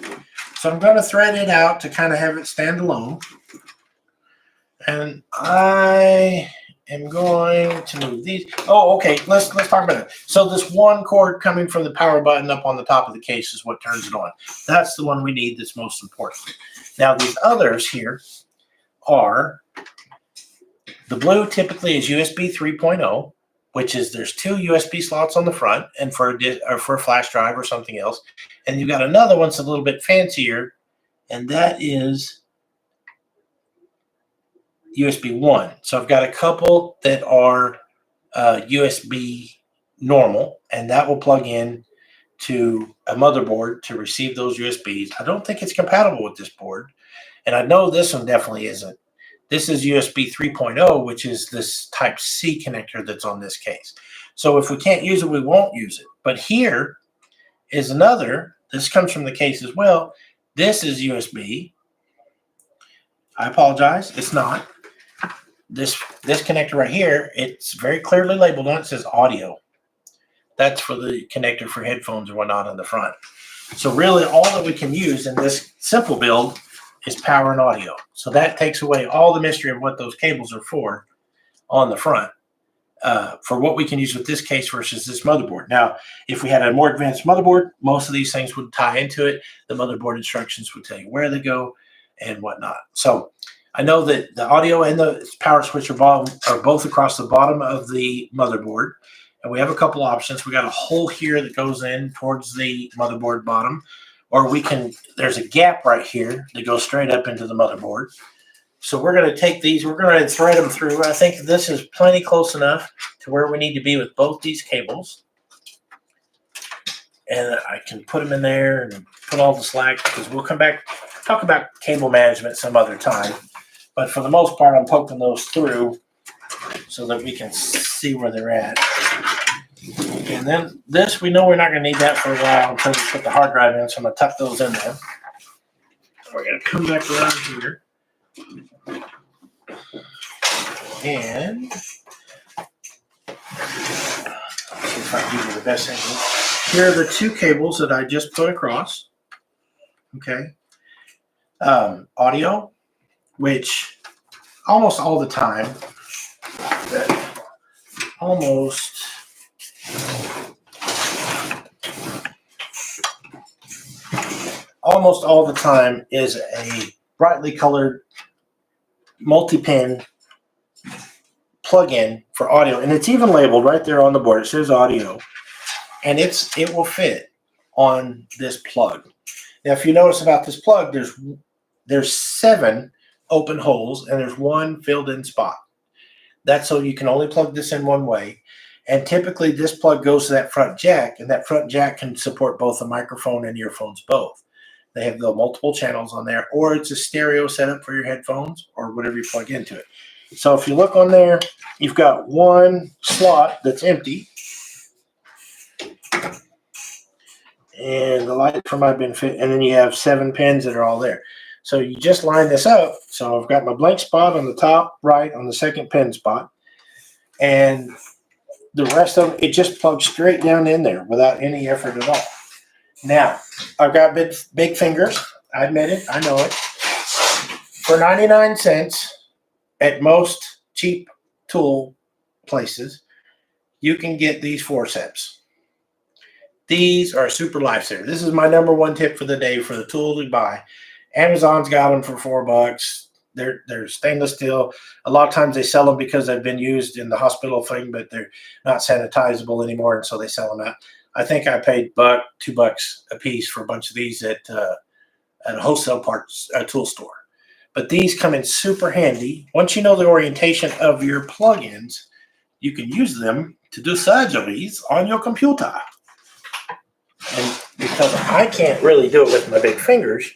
So I'm going to thread it out to kind of have it stand alone. And I am going to move these. Oh, okay. Let's talk about it. So this one cord coming from the power button up on the top of the case is what turns it on. That's the one we need that's most important. Now these others here are, the blue typically is USB 3.0, which is there's 2 USB slots on the front and for a flash drive or something else. And you've got another one that's a little bit fancier, and that is USB 1. So I've got a couple that are USB normal, and that will plug in to a motherboard to receive those USBs. I don't think it's compatible with this board, and I know this one definitely isn't. This is USB 3.0, which is this Type-C connector that's on this case. So if we can't use it, we won't use it. But here is another. This comes from the case as well. This is USB. I apologize. It's not. This connector right here, it's very clearly labeled on it. It says audio. That's for the connector for headphones or whatnot on the front. So really all that we can use in this simple build is power and audio. So that takes away all the mystery of what those cables are for on the front, for what we can use with this case versus this motherboard. Now, if we had a more advanced motherboard, most of these things would tie into it. The motherboard instructions would tell you where they go and whatnot. So I know that the audio and the power switch are both across the bottom of the motherboard. And we have a couple options. We got a hole here that goes in towards the motherboard bottom, or there's a gap right here that goes straight up into the motherboard. So we're going to take these, we're going to thread them through. I think this is plenty close enough to where we need to be with both these cables. And I can put them in there and put all the slack, because we'll come back, talk about cable management some other time. But for the most part, I'm poking those through so that we can see where they're at. And then this, we know we're not going to need that for a while until we put the hard drive in, so I'm going to tuck those in there. We're going to come back around here. And see if I can give you the best angle. Here are the two cables that I just put across. Okay. Audio, which almost all the time, almost all the time is a brightly colored multi-pin plug-in for audio, and it's even labeled right there on the board. It says audio, and it will fit on this plug. Now, if you notice about this plug, there's 7 open holes and there's 1 filled-in spot. That's so you can only plug this in one way. And typically, this plug goes to that front jack, and that front jack can support both a microphone and earphones both. They have the multiple channels on there, or it's a stereo setup for your headphones or whatever you plug into it. So if you look on there, you've got 1 slot that's empty. And the light for my benefit, and then you have 7 pins that are all there. So you just line this up. So I've got my blank spot on the top right on the second pin spot. And the rest of it just plugs straight down in there without any effort at all. Now, I've got big fingers. I admit it. I know it. For 99 cents at most cheap tool places, you can get these forceps. These are a super lifesaver. This is my #1 tip for the day for the tool to buy. Amazon's got them for $4. They're stainless steel. A lot of times they sell them because they've been used in the hospital thing, but they're not sanitizable anymore, and so they sell them out. I think I paid $2 a piece for a bunch of these at a wholesale parts tool store. But these come in super handy. Once you know the orientation of your plugins, you can use them to do surgeries on your computer. And because I can't really do it with my big fingers,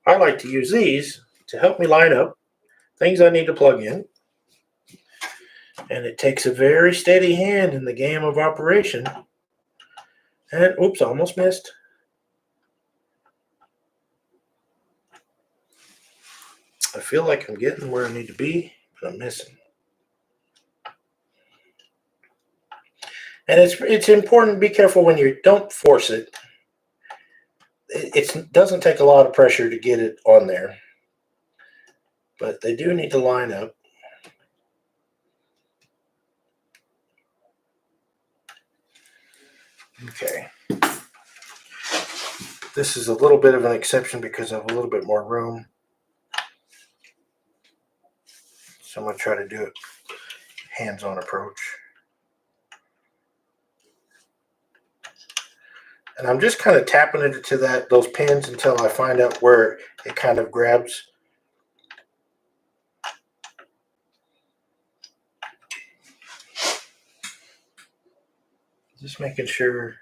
I like to use these to help me line up things I need to plug in. And it takes a very steady hand in the game of operation. And oops, almost missed. I feel like I'm getting where I need to be, but I'm missing. And it's important to be careful when you don't force it. It doesn't take a lot of pressure to get it on there, but they do need to line up. Okay. This is a little bit of an exception because I have a little bit more room. So I'm going to try to do it hands-on approach. And I'm just kind of tapping it to those pins until I find out where it kind of grabs. Just making sure,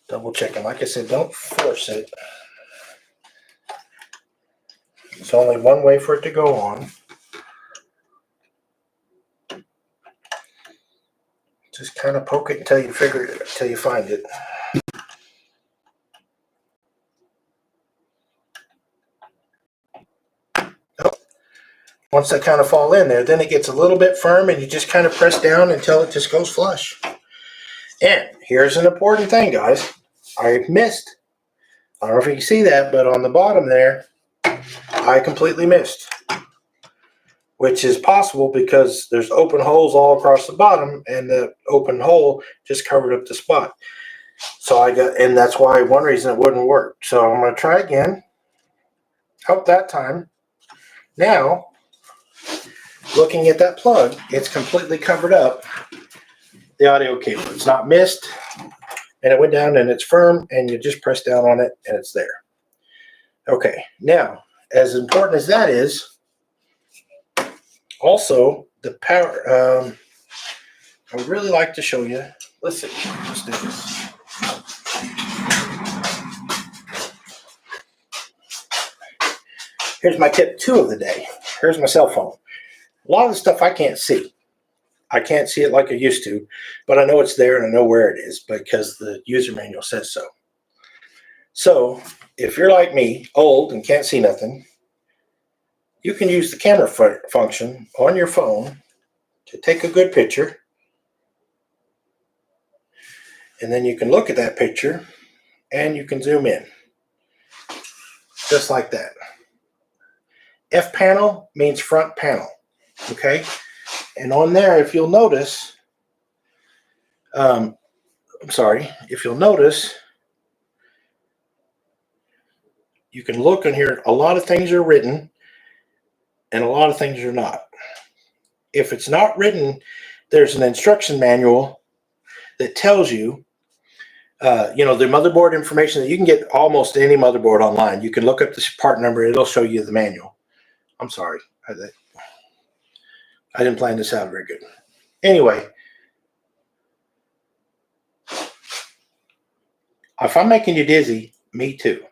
double checking. Like I said, don't force it. There's only one way for it to go on. Just kind of poke it until you figure it, until you find it. Once they kind of fall in there, then it gets a little bit firm and you just kind of press down until it just goes flush. And here's an important thing, guys. I missed. I don't know if you can see that, but on the bottom there, I completely missed. Which is possible because there's open holes all across the bottom and the open hole just covered up the spot. So and that's why one reason it wouldn't work. So I'm going to try again. Hope that time. Now, looking at that plug, it's completely covered up the audio cable. It's not missed, and it went down and it's firm, and you just press down on it and it's there. Okay, now, as important as that is, also the power, I would really like to show you. Let's see, let's do this. Here's my tip 2 of the day. Here's my cell phone. A lot of the stuff I can't see. I can't see it like I used to, but I know it's there and I know where it is because the user manual says so. So if you're like me, old and can't see nothing, you can use the camera function on your phone to take a good picture. And then you can look at that picture and you can zoom in. Just like that. F panel means front panel. Okay? And on there, if you'll notice, if you'll notice, you can look in here, a lot of things are written and a lot of things are not. If it's not written, there's an instruction manual that tells you, the motherboard information that you can get almost any motherboard online. You can look up this part number, it'll show you the manual. I'm sorry. I didn't plan this out very good. Anyway, if I'm making you dizzy, me too.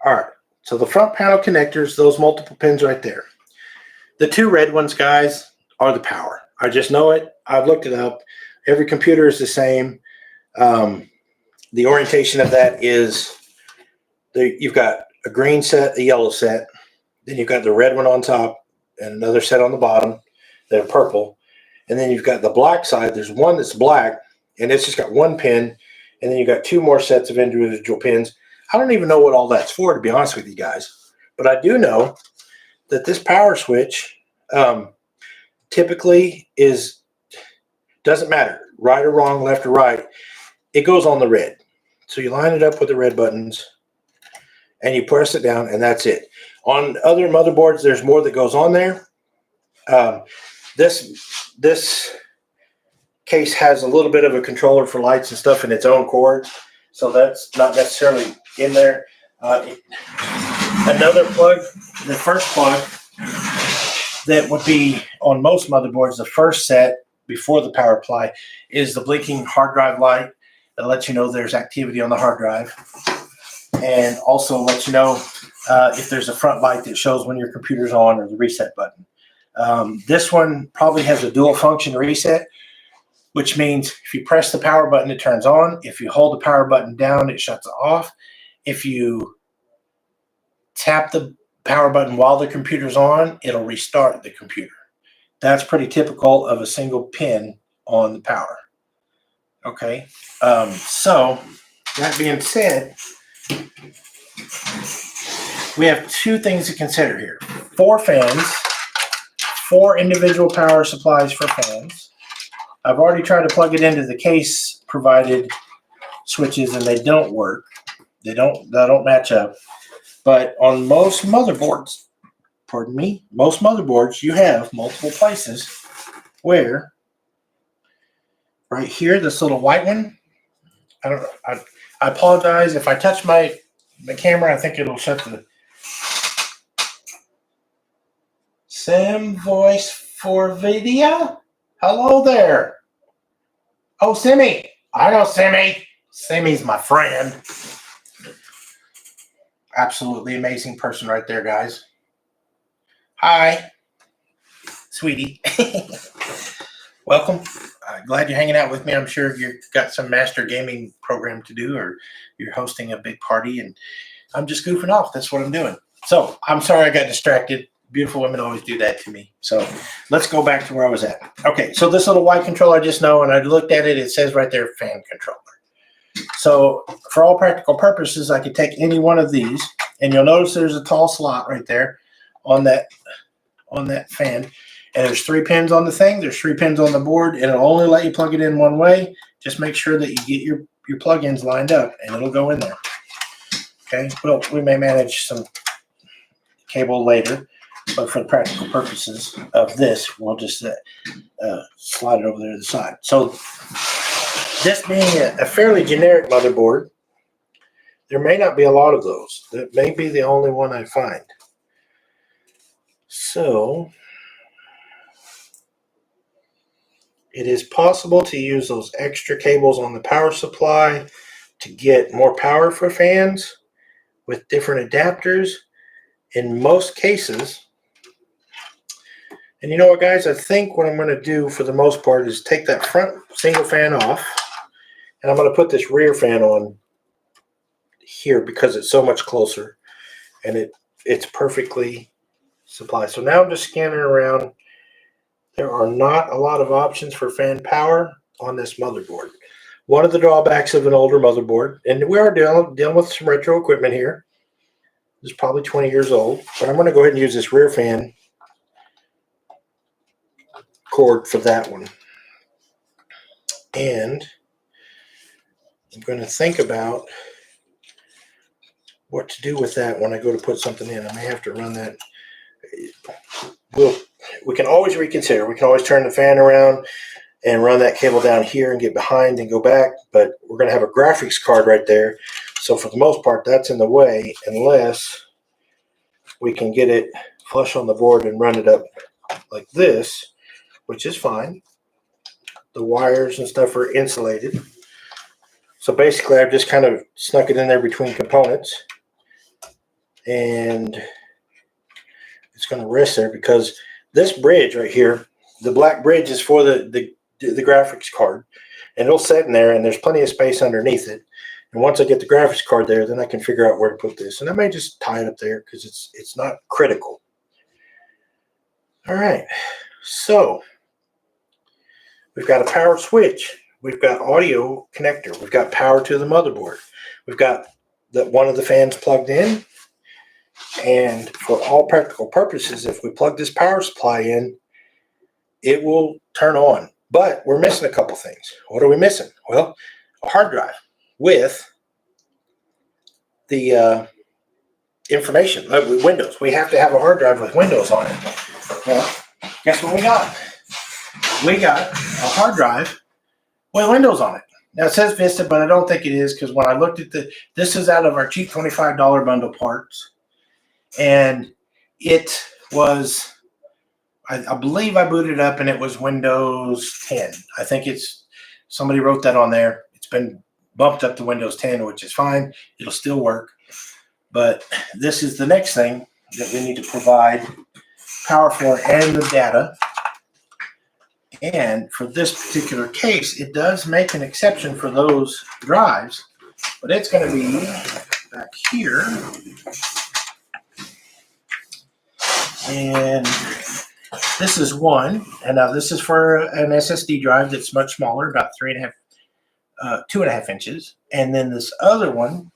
All right, so the front panel connectors, those multiple pins right there. The 2 red ones, guys, are the power. I just know it. I've looked it up. Every computer is the same. The orientation of that is you've got a green set, a yellow set. Then you've got the red one on top and another set on the bottom that are purple. And then you've got the black side. There's one that's black, and it's just got 1 pin. And then you've got 2 more sets of individual pins. I don't even know what all that's for, to be honest with you guys. But I do know that this power switch typically doesn't matter, right or wrong, left or right. It goes on the red. So you line it up with the red buttons, and you press it down, and that's it. On other motherboards, there's more that goes on there. This case has a little bit of a controller for lights and stuff in its own cords, so that's not necessarily in there. Another plug, the first plug that would be on most motherboards, the first set before the power supply, is the blinking hard drive light that lets you know there's activity on the hard drive, and also lets you know if there's a front light that shows when your computer's on, or the reset button. This one probably has a dual function reset, which means if you press the power button, it turns on. If you hold the power button down, it shuts it off. If you tap the power button while the computer's on, it'll restart the computer. That's pretty typical of a single pin on the power. Okay, so that being said, we have 2 things to consider here. 4 fans, 4 individual power supplies for fans. I've already tried to plug it into the case provided switches, and they don't work. They don't match up. But on most motherboards, most motherboards, you have multiple places where right here, this little white one, I apologize if I touch the camera. I think it'll shut the Sim voice for video. Hello there. Oh, Simmy. I know Simmy. Simmy's my friend. Absolutely amazing person right there, guys. Hi. sweetie. Welcome. Glad you're hanging out with me. I'm sure you've got some master gaming program to do, or you're hosting a big party, and I'm just goofing off. That's what I'm doing. So I'm sorry I got distracted. Beautiful women always do that to me. So let's go back to where I was at. Okay, so this little white controller, I just know, and I looked at it, it says right there, fan controller. So for all practical purposes, I could take any one of these, and you'll notice there's a tall slot right there on that fan. And there's 3 pins on the thing. There's 3 pins on the board, and it'll only let you plug it in one way. Just make sure that you get your plug-ins lined up, and it'll go in there. Okay, well, we may manage some cable later, but for the practical purposes of this, we'll just slide it over there to the side. So this being a fairly generic motherboard, there may not be a lot of those. That may be the only one I find. So it is possible to use those extra cables on the power supply to get more power for fans with different adapters in most cases. And you know what, guys? I think what I'm going to do for the most part is take that front single fan off, and I'm going to put this rear fan on here because it's so much closer, and it's perfectly supplied. So now I'm just scanning around. There are not a lot of options for fan power on this motherboard. One of the drawbacks of an older motherboard, and we are dealing with some retro equipment here. It's probably 20 years old, but I'm going to go ahead and use this rear fan cord for that one. And I'm going to think about what to do with that when I go to put something in. I may have to run that. We can always reconsider. We can always turn the fan around and run that cable down here and get behind and go back, but we're going to have a graphics card right there. So for the most part, that's in the way unless we can get it flush on the board and run it up like this, which is fine. The wires and stuff are insulated. So basically, I've just kind of snuck it in there between components, and it's going to rest there because this bridge right here, the black bridge, is for the graphics card, and it'll sit in there, and there's plenty of space underneath it. And once I get the graphics card there, then I can figure out where to put this, and I may just tie it up there because it's not critical. All right, so we've got a power switch. We've got audio connector. We've got power to the motherboard. We've got one of the fans plugged in. And for all practical purposes, if we plug this power supply in, it will turn on. But we're missing a couple things. What are we missing? Well, a hard drive with the information, with Windows. We have to have a hard drive with Windows on it. Well, guess what we got? We got a hard drive with Windows on it. Now it says Vista, but I don't think it is, because when I looked at this is out of our cheap $25 bundle parts. And it was, I believe I booted up and it was Windows 10. I think somebody wrote that on there. It's been bumped up to Windows 10, which is fine. It'll still work. But this is the next thing that we need to provide power for, and the data. And for this particular case, it does make an exception for those drives, but it's going to be back here. And this is one, and now this is for an SSD drive that's much smaller, about 2.5 inches. And then this other one,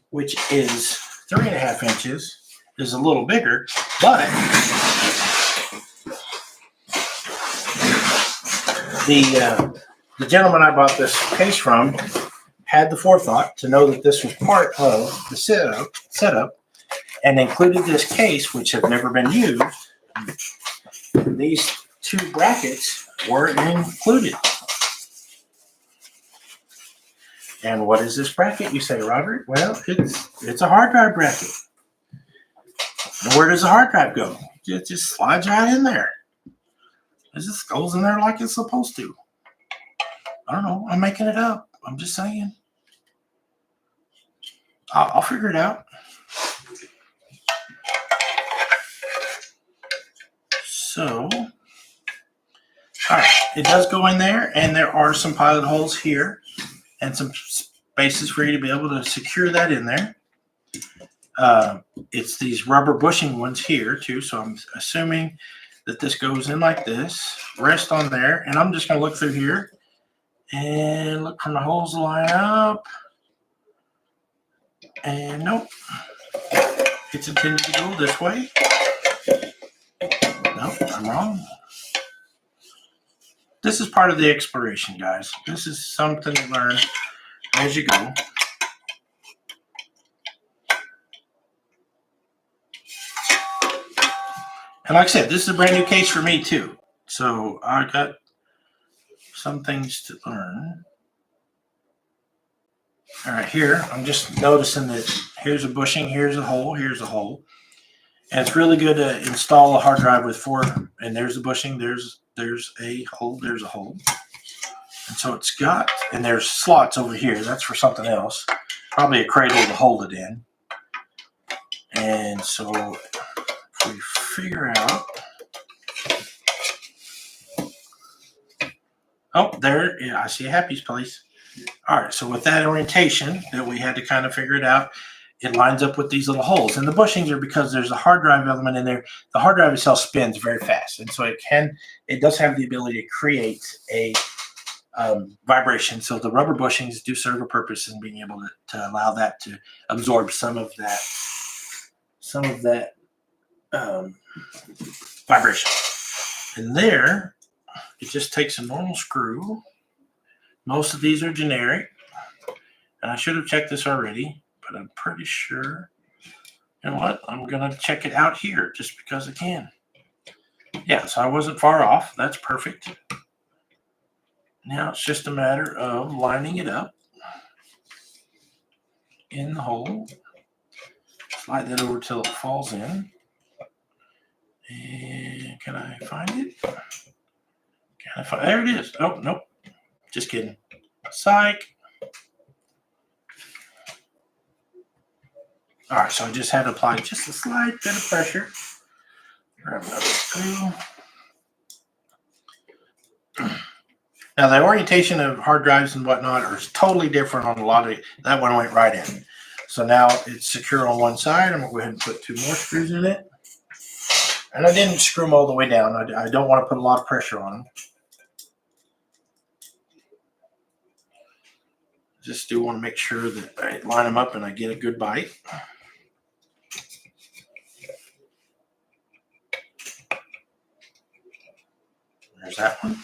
which is 3.5 inches, is a little bigger, but the gentleman I bought this case from had the forethought to know that this was part of the setup, and included this case, which have never been used. These 2 brackets were included. And what is this bracket, you say, Robert? Well, it's a hard drive bracket. And where does the hard drive go? It just slides right in there. It just goes in there like it's supposed to. I don't know. I'm making it up. I'm just saying. I'll figure it out. So it does go in there, and there are some pilot holes here and some spaces for you to be able to secure that in there. It's these rubber bushing ones here too, so I'm assuming that this goes in like this, rest on there, and I'm just going to look through here and look from the holes to line up. And nope, it's intended to go this way. Nope, I'm wrong. This is part of the exploration, guys. This is something to learn as you go. And like I said, this is a brand new case for me too. So I got some things to learn. All right, here, I'm just noticing that here's a bushing, here's a hole, here's a hole. And it's really good to install a hard drive with 4, and there's a bushing, there's a hole, there's a hole. And so it's got, and there's slots over here. That's for something else. Probably a cradle to hold it in. And so if we figure out, oh, there, yeah, I see a Happy's Place. All right, so with that orientation that we had to kind of figure it out, it lines up with these little holes. And the bushings are because there's a hard drive element in there. The hard drive itself spins very fast. And so it does have the ability to create a vibration. So the rubber bushings do serve a purpose in being able to allow that to absorb some of that vibration. And there, it just takes a normal screw. Most of these are generic, and I should have checked this already, but I'm pretty sure. You know what? I'm going to check it out here just because I can. Yeah, so I wasn't far off. That's perfect. Now it's just a matter of lining it up in the hole. Slide that over till it falls in. And can I find it? There it is. Oh, nope. Just kidding. Psych. All right, so I just had to apply just a slight bit of pressure. Grab another glue. Now, the orientation of hard drives and whatnot are totally different on a lot of that one went right in. So now it's secure on one side. I'm going to go ahead and put 2 more screws in it. And I didn't screw them all the way down. I don't want to put a lot of pressure on them. Just do want to make sure that I line them up and I get a good bite. There's that one.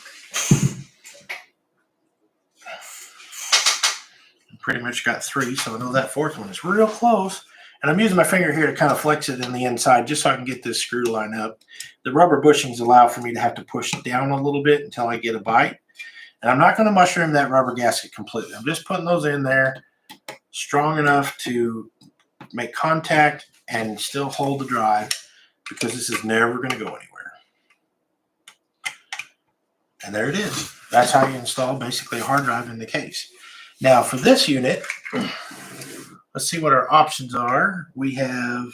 Pretty much got 3, so I know that 4th one is real close. And I'm using my finger here to kind of flex it in the inside just so I can get this screw to line up. The rubber bushings allow for me to have to push down a little bit until I get a bite. And I'm not going to mushroom that rubber gasket completely. I'm just putting those in there strong enough to make contact and still hold the drive, because this is never going to go anywhere. And there it is. That's how you install basically a hard drive in the case. Now for this unit, let's see what our options are. We have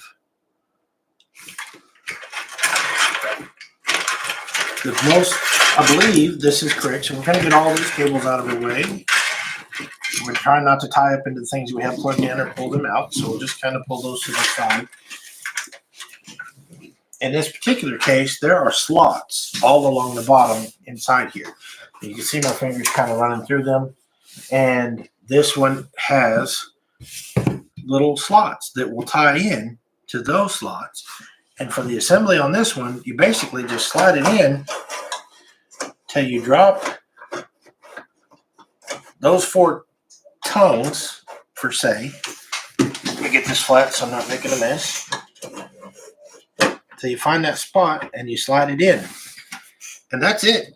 the most, I believe this is correct. So we're going to get all these cables out of the way. We're trying not to tie up into the things we have plugged in or pull them out. So we'll just kind of pull those to the side. In this particular case, there are slots all along the bottom inside here. You can see my fingers kind of running through them. And this one has little slots that will tie in to those slots. And for the assembly on this one, you basically just slide it in till you drop those 4 tongues, per se. Let me get this flat so I'm not making a mess. Till you find that spot and you slide it in. And that's it.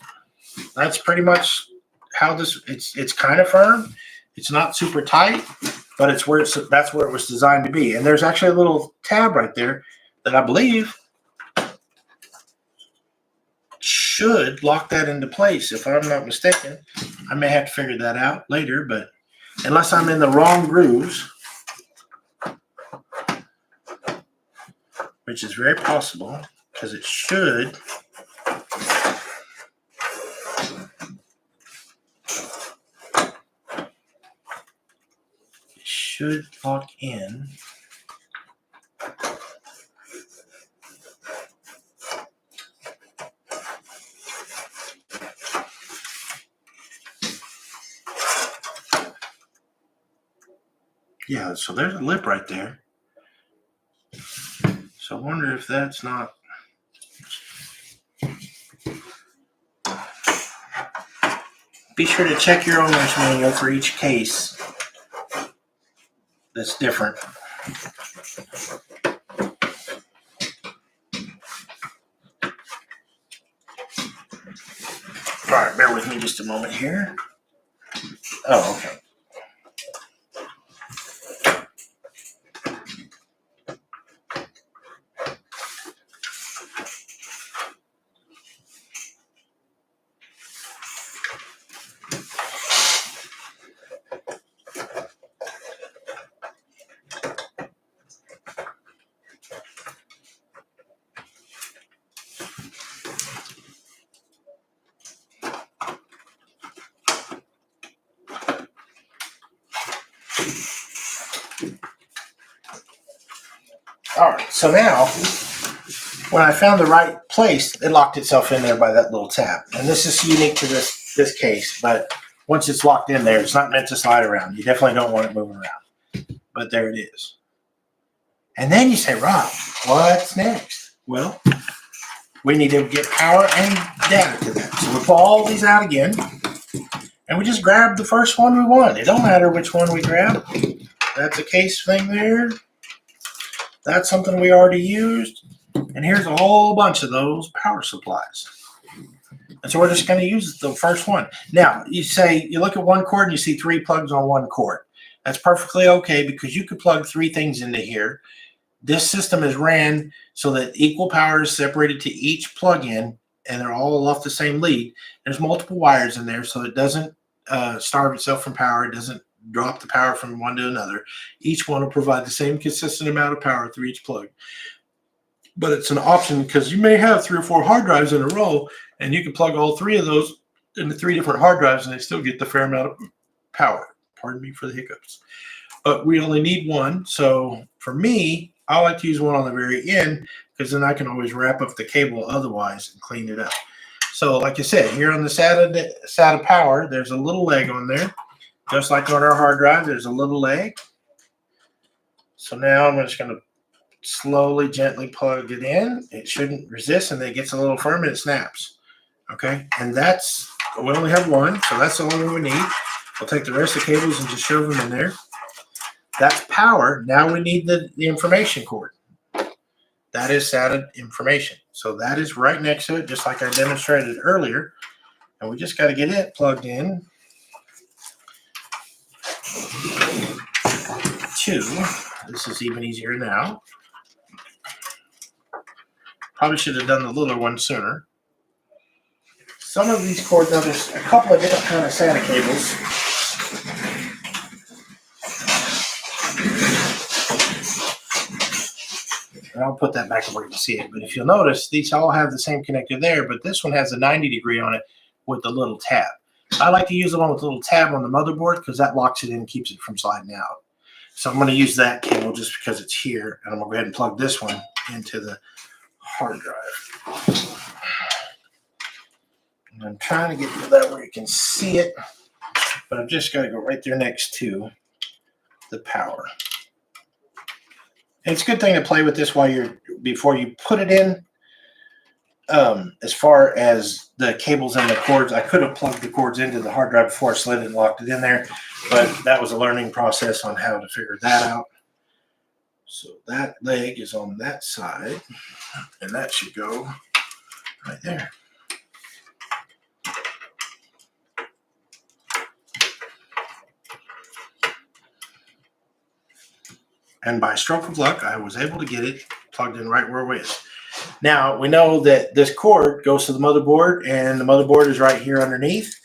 That's pretty much how this, it's kind of firm. It's not super tight, but that's where it was designed to be. And there's actually a little tab right there that I believe should lock that into place, if I'm not mistaken. I may have to figure that out later, but unless I'm in the wrong grooves, which is very possible, because it should should lock in. Yeah, so there's a lip right there. So I wonder if that's not. Be sure to check your owner's manual for each case that's different. All right, bear with me just a moment here. Oh, okay. All right, so now when I found the right place, it locked itself in there by that little tab. And this is unique to this case, but once it's locked in there, it's not meant to slide around. You definitely don't want it moving around. But there it is. And then you say, Rob, what's next? Well, we need to get power and data to that. So we pull all these out again, and we just grab the first one we want. It don't matter which one we grab. That's a case thing there. That's something we already used. And here's a whole bunch of those power supplies. And so we're just going to use the first one. Now, you look at one cord and you see 3 plugs on one cord. That's perfectly okay because you could plug 3 things into here. This system is ran so that equal power is separated to each plug-in, and they're all off the same lead. There's multiple wires in there, so it doesn't starve itself from power. It doesn't drop the power from one to another. Each one will provide the same consistent amount of power through each plug. But it's an option because you may have 3 or 4 hard drives in a row, and you can plug all 3 of those into 3 different hard drives, and they still get the fair amount of power. Pardon me for the hiccups. But we only need one. So for me, I like to use one on the very end because then I can always wrap up the cable otherwise and clean it up. So like I said, here on the SATA power, there's a little leg on there. Just like on our hard drive, there's a little leg. So now I'm just going to slowly, gently plug it in. It shouldn't resist, and then it gets a little firm and it snaps. Okay, and we only have one, so that's the only one we need. We'll take the rest of the cables and just shove them in there. That's power. Now we need the information cord. That is SATA information. So that is right next to it, just like I demonstrated earlier. And we just got to get it plugged in to, this is even easier now. Probably should have done the little one sooner. Some of these cords, now there's a couple of different kind of SATA cables. And I'll put that back where you can see it. But if you'll notice, these all have the same connector there, but this one has a 90-degree on it with the little tab. I like to use the one with the little tab on the motherboard because that locks it in and keeps it from sliding out. So I'm going to use that cable just because it's here, and I'm going to go ahead and plug this one into the hard drive. And I'm trying to get to that where you can see it, but I've just got to go right there next to the power. And it's a good thing to play with this before you put it in. As far as the cables and the cords, I could have plugged the cords into the hard drive before I slid it and locked it in there, but that was a learning process on how to figure that out. So that leg is on that side, and that should go right there. And by stroke of luck, I was able to get it plugged in right where it is. Now, we know that this cord goes to the motherboard, and the motherboard is right here underneath.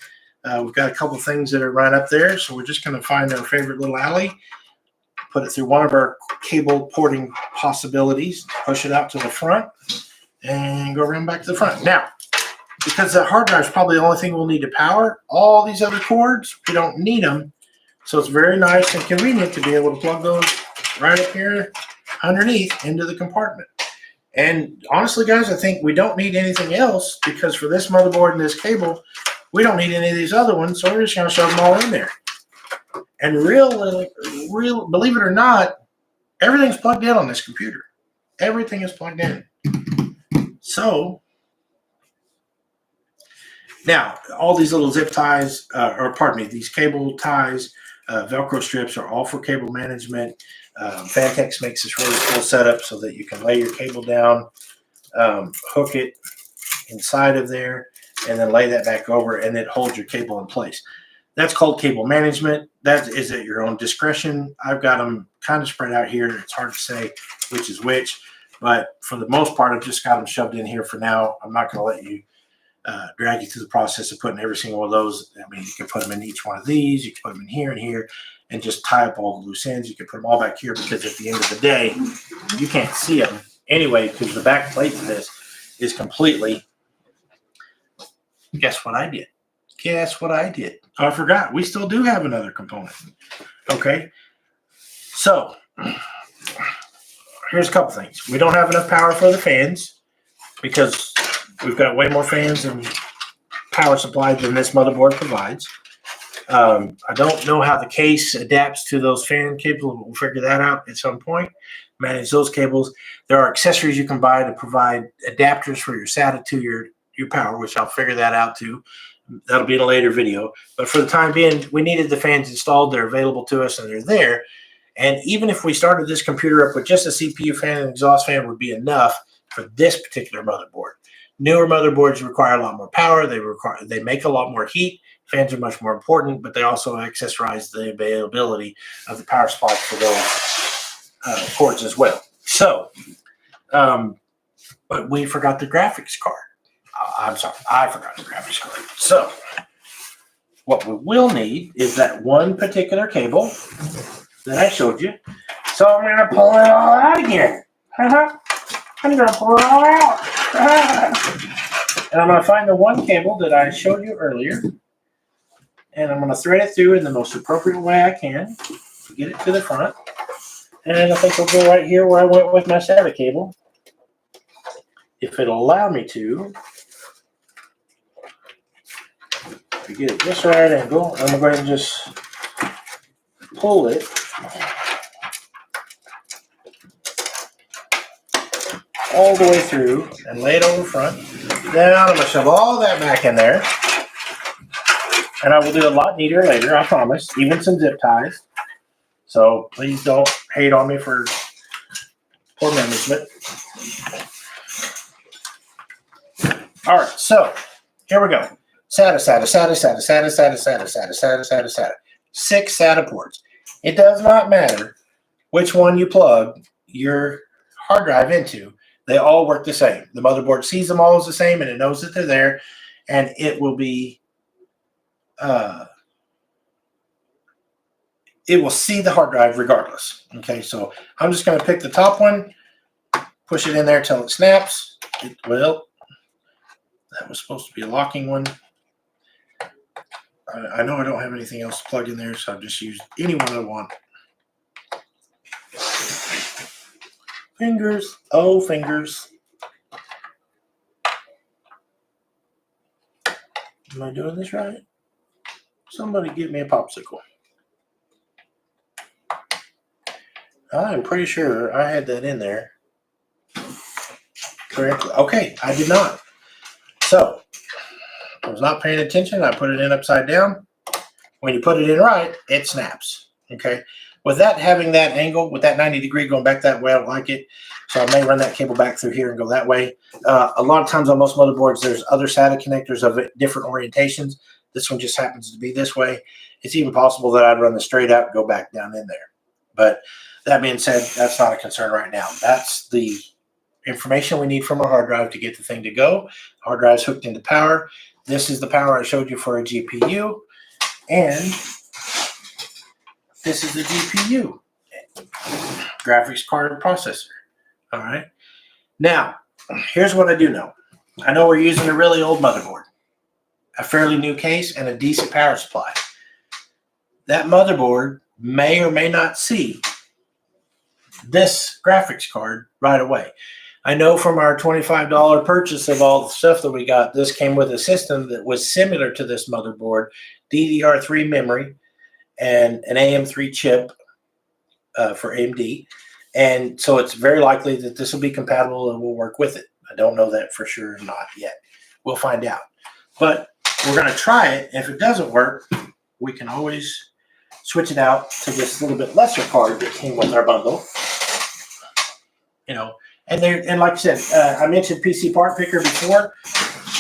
We've got a couple things that are right up there, so we're just going to find our favorite little alley, put it through one of our cable porting possibilities, push it out to the front, and go around back to the front. Now, because the hard drive is probably the only thing we'll need to power, all these other cords, we don't need them. So it's very nice and convenient to be able to plug those right up here underneath into the compartment. And honestly, guys, I think we don't need anything else, because for this motherboard and this cable, we don't need any of these other ones. So we're just going to shove them all in there. And real, believe it or not, everything's plugged in on this computer. Everything is plugged in. So now all these little zip ties, these cable ties, Velcro strips are all for cable management. Phanteks makes this really cool setup so that you can lay your cable down, hook it inside of there, and then lay that back over, and it holds your cable in place. That's called cable management. That is at your own discretion. I've got them kind of spread out here. It's hard to say which is which, but for the most part, I've just got them shoved in here for now. I'm not going to let you drag you through the process of putting every single one of those. I mean, you can put them in each one of these. You can put them in here and here, and just tie up all the loose ends. You can put them all back here, because at the end of the day, you can't see them anyway, because the back plate of this is completely. Guess what I did? Guess what I did? Oh, I forgot. We still do have another component. Okay. So here's a couple things. We don't have enough power for the fans, because we've got way more fans and power supply than this motherboard provides. I don't know how the case adapts to those fan cables. We'll figure that out at some point. Manage those cables. There are accessories you can buy to provide adapters for your SATA to your power, which I'll figure that out too. That'll be in a later video. But for the time being, we needed the fans installed. They're available to us, and they're there. And even if we started this computer up with just a CPU fan and exhaust fan, would be enough for this particular motherboard. Newer motherboards require a lot more power. They make a lot more heat. Fans are much more important, but they also accessorize the availability of the power supply for those ports as well. So, but we forgot the graphics card. I'm sorry, I forgot the graphics card. So, what we will need is that one particular cable that I showed you. So I'm going to pull it all out again. I'm going to pull it all out. And I'm going to find the one cable that I showed you earlier. And I'm going to thread it through in the most appropriate way I can to get it to the front. And I think we'll go right here where I went with my SATA cable. If it'll allow me to get it just right angle, I'm going to just pull it all the way through and lay it over front. Then I'm going to shove all that back in there. And I will do a lot neater later, I promise. Even some zip ties. So please don't hate on me for poor management. All right, so here we go. SATA. 6 SATA ports. It does not matter which one you plug your hard drive into. They all work the same. The motherboard sees them all as the same, and it knows that they're there, and it will be it will see the hard drive regardless. Okay, so I'm just going to pick the top one, push it in there till it snaps. It will. That was supposed to be a locking one. I know I don't have anything else to plug in there, so I've just used any one I want. Fingers, oh fingers. Am I doing this right? Somebody give me a popsicle. I'm pretty sure I had that in there correctly. Okay, I did not. So, I was not paying attention. I put it in upside down. When you put it in right, it snaps. Okay. With that having that angle, with that 90 degree going back that way, I don't like it. So I may run that cable back through here and go that way. A lot of times on most motherboards, there's other SATA connectors of different orientations. This one just happens to be this way. It's even possible that I'd run this straight out and go back down in there. But that being said, that's not a concern right now. That's the information we need from our hard drive to get the thing to go. Hard drive's hooked into power. This is the power I showed you for a GPU. And this is the GPU, graphics card processor. All right. Now, here's what I do know. I know we're using a really old motherboard, a fairly new case, and a decent power supply. that motherboard may or may not see this graphics card right away. I know from our $25 purchase of all the stuff that we got, this came with a system that was similar to this motherboard, DDR3 memory, and an AM3 chip for AMD. And so it's very likely that this will be compatible and we'll work with it. I don't know that for sure or not yet. We'll find out. But we're going to try it. If it doesn't work, we can always switch it out to this little bit lesser card that came with our bundle. You know, and like I said, I mentioned PC Part Picker before.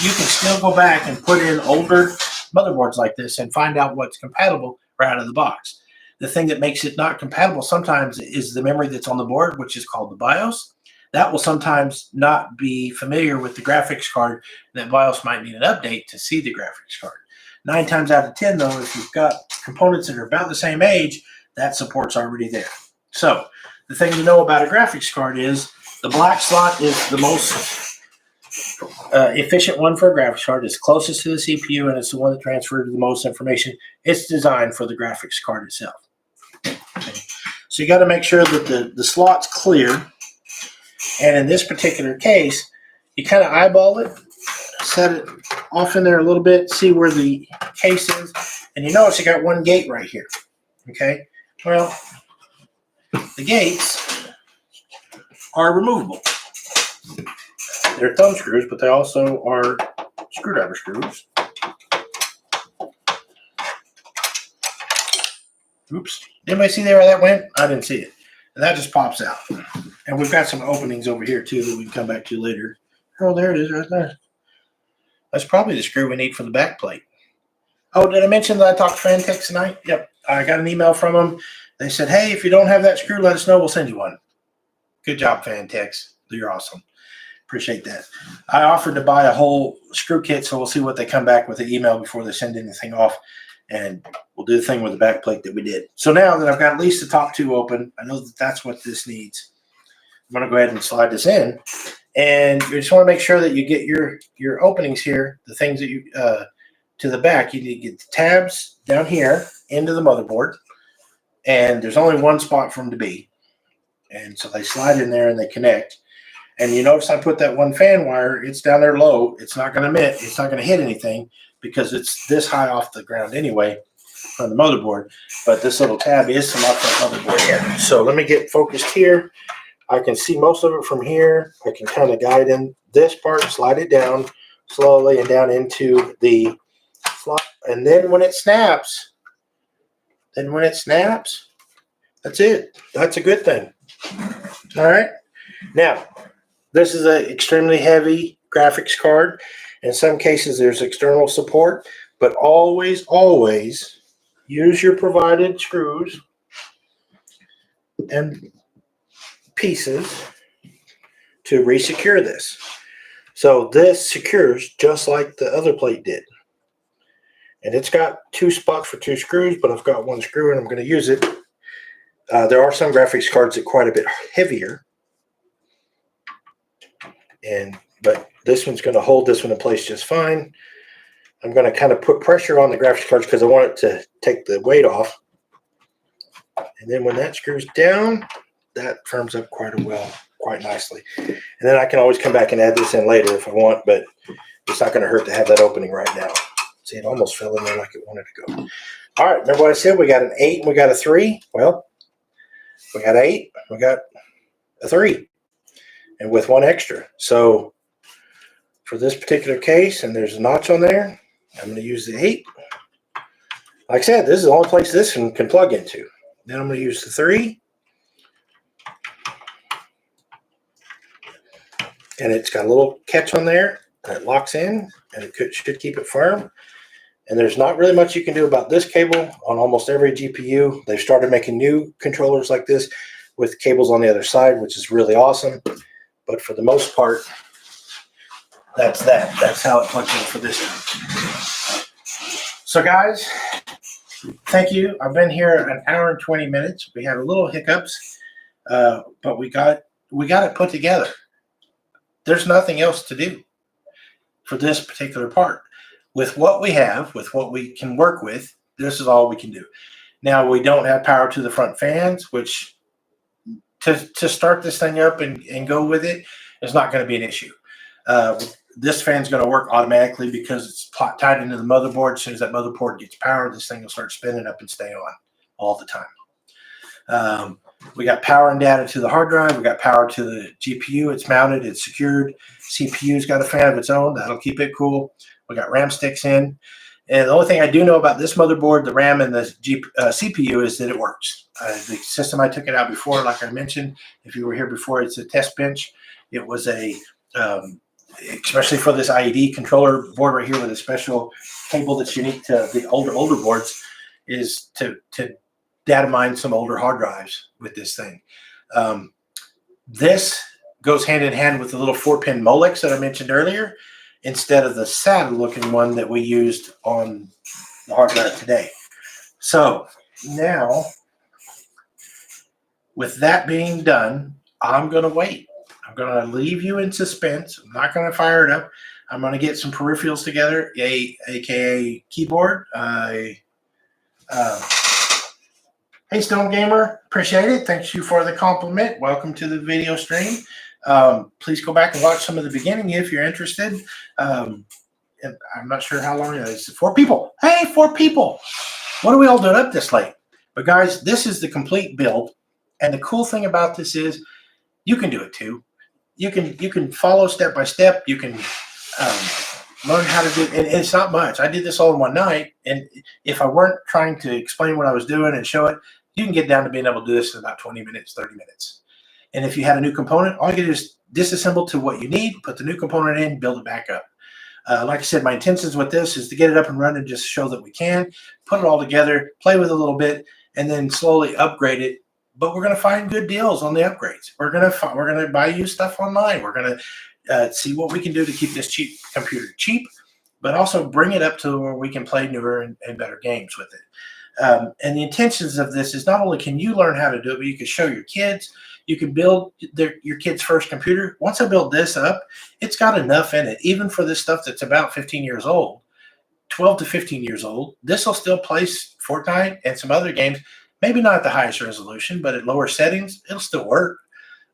You can still go back and put in older motherboards like this and find out what's compatible right out of the box. The thing that makes it not compatible sometimes is the memory that's on the board, which is called the BIOS. That will sometimes not be familiar with the graphics card. That BIOS might need an update to see the graphics card. 9 times out of 10, though, if you've got components that are about the same age, that support's already there. So the thing to know about a graphics card is the black slot is the most efficient one for a graphics card. It's closest to the CPU, and it's the one that transfers the most information. It's designed for the graphics card itself. Okay. So you got to make sure that the slot's clear. And in this particular case, you kind of eyeball it, set it off in there a little bit, see where the case is. And you notice you got one gate right here. Okay. Well, the gates are removable. They're thumb screws, but they also are screwdriver screws. Oops. Anybody see there where that went? I didn't see it. And that just pops out. And we've got some openings over here, too, that we can come back to later. Oh, there it is right there. That's probably the screw we need for the back plate. Oh, did I mention that I talked to Fantex tonight? Yep. I got an email from them. They said, hey, if you don't have that screw, let us know. We'll send you one. Good job, Fantex. You're awesome. Appreciate that. I offered to buy a whole screw kit, so we'll see what they come back with the email before they send anything off. And we'll do the thing with the back plate that we did. So now that I've got at least the top two open, I know that that's what this needs. I'm going to go ahead and slide this in. And you just want to make sure that you get your openings here, the things that you, to the back. You need to get the tabs down here into the motherboard. And there's only one spot for them to be. And so they slide in there and they connect. And you notice I put that one fan wire, it's down there low. It's not going to emit. It's not going to hit anything because it's this high off the ground anyway from the motherboard. But this little tab is to lock that motherboard in. So let me get focused here. I can see most of it from here. I can kind of guide in this part, slide it down slowly and down into the slot. And then when it snaps, that's it. That's a good thing. All right. Now, this is an extremely heavy graphics card. In some cases, there's external support, but always, always use your provided screws and pieces to resecure this. So this secures just like the other plate did. And it's got 2 spots for 2 screws, but I've got 1 screw and I'm going to use it. There are some graphics cards that are quite a bit heavier. But this one's going to hold this one in place just fine. I'm going to kind of put pressure on the graphics cards because I want it to take the weight off. And then when that screws down, that firms up quite nicely. And then I can always come back and add this in later if I want, but it's not going to hurt to have that opening right now. See, it almost fell in there like it wanted to go. All right, remember what I said? We got an 8 and we got a 3. Well, we got 8, we got a 3, and with 1 extra. So for this particular case, and there's a notch on there, I'm going to use the 8. Like I said, this is the only place this one can plug into. Then I'm going to use the 3. And it's got a little catch on there, and it locks in, and it should keep it firm. And there's not really much you can do about this cable on almost every GPU. They've started making new controllers like this with cables on the other side, which is really awesome. But for the most part, that's that. That's how it plugs in for this time. So guys, thank you. I've been here an hour and 20 minutes. We had a little hiccups, but we got it put together. There's nothing else to do for this particular part. With what we have, with what we can work with, this is all we can do. Now we don't have power to the front fans, which to start this thing up and go with it is not going to be an issue. This fan's going to work automatically because it's tied into the motherboard. As soon as that motherboard gets power, this thing will start spinning up and stay on all the time. We got power and data to the hard drive. We got power to the GPU. It's mounted. It's secured. CPU's got a fan of its own. That'll keep it cool. We got RAM sticks in. And the only thing I do know about this motherboard, the RAM and the CPU, is that it works. The system, I took it out before, like I mentioned. If you were here before, it's a test bench. It was a, especially for this IED controller board right here with a special cable that's unique to the older boards, is to data mine some older hard drives with this thing. This goes hand in hand with the little 4-pin Molex that I mentioned earlier, instead of the SATA looking one that we used on the hard drive today. So now, with that being done, I'm going to wait. I'm going to leave you in suspense. I'm not going to fire it up. I'm going to get some peripherals together, aka keyboard. Hey, Stone Gamer, appreciate it. Thanks you for the compliment. Welcome to the video stream. Please go back and watch some of the beginning if you're interested. I'm not sure how long it is. 4 people. Hey, 4 people. What are we all doing up this late? But guys, this is the complete build. And the cool thing about this is you can do it too. You can follow step by step. You can learn how to do it. And it's not much. I did this all in one night. And if I weren't trying to explain what I was doing and show it, you can get down to being able to do this in about 20 minutes, 30 minutes. And if you had a new component, all you do is disassemble to what you need, put the new component in, build it back up. Like I said, my intentions with this is to get it up and running, just show that we can, put it all together, play with it a little bit, and then slowly upgrade it. But we're going to find good deals on the upgrades. We're going to buy you stuff online. We're going to see what we can do to keep this computer cheap, but also bring it up to where we can play newer and better games with it. And the intentions of this is not only can you learn how to do it, but you can show your kids. You can build your kid's first computer. Once I build this up, it's got enough in it, even for this stuff that's about 15 years old, 12 to 15 years old. This will still play Fortnite and some other games, maybe not at the highest resolution, but at lower settings, it'll still work.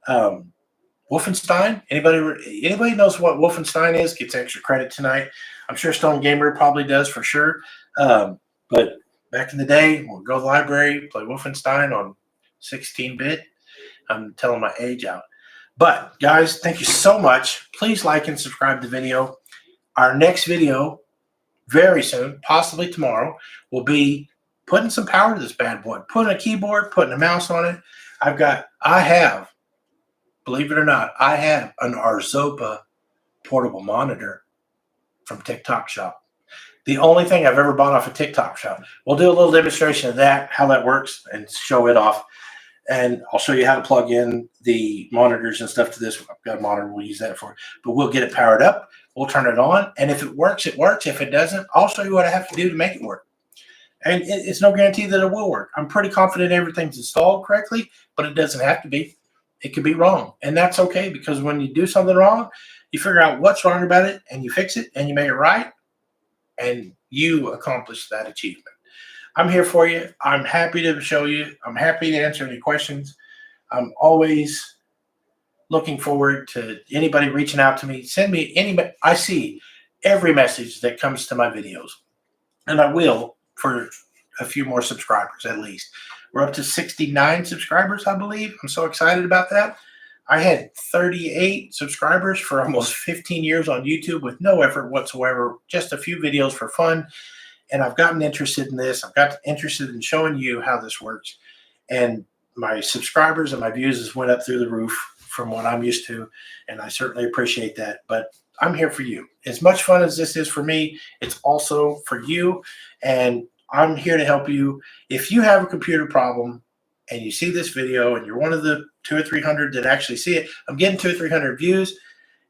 Wolfenstein, anybody knows what Wolfenstein is, gets extra credit tonight. I'm sure Stone Gamer probably does for sure. But back in the day, we'll go to the library, play Wolfenstein on 16-bit. I'm telling my age out. But guys, thank you so much. Please like and subscribe to the video. Our next video, very soon, possibly tomorrow, will be putting some power to this bad boy, putting a keyboard, putting a mouse on it. I have, believe it or not, I have an Arzopa portable monitor from TikTok Shop. The only thing I've ever bought off of TikTok Shop. We'll do a little demonstration of that, how that works, and show it off. And I'll show you how to plug in the monitors and stuff to this. I've got a monitor, we'll use that for it. But we'll get it powered up. We'll turn it on. And if it works, it works. If it doesn't, I'll show you what I have to do to make it work. And it's no guarantee that it will work. I'm pretty confident everything's installed correctly, but it doesn't have to be. It could be wrong. And that's okay, because when you do something wrong, you figure out what's wrong about it, and you fix it, and you make it right, and you accomplish that achievement. I'm here for you. I'm happy to show you. I'm happy to answer any questions. I'm always looking forward to anybody reaching out to me. Send me I see every message that comes to my videos, and I will for a few more subscribers at least. We're up to 69 subscribers, I believe. I'm so excited about that. I had 38 subscribers for almost 15 years on YouTube with no effort whatsoever, just a few videos for fun. And I've gotten interested in this. I've got interested in showing you how this works. And my subscribers and my views went up through the roof from what I'm used to. And I certainly appreciate that. But I'm here for you. As much fun as this is for me, it's also for you. And I'm here to help you. If you have a computer problem and you see this video and you're one of the 200 or 300 that actually see it, I'm getting 200 or 300 views.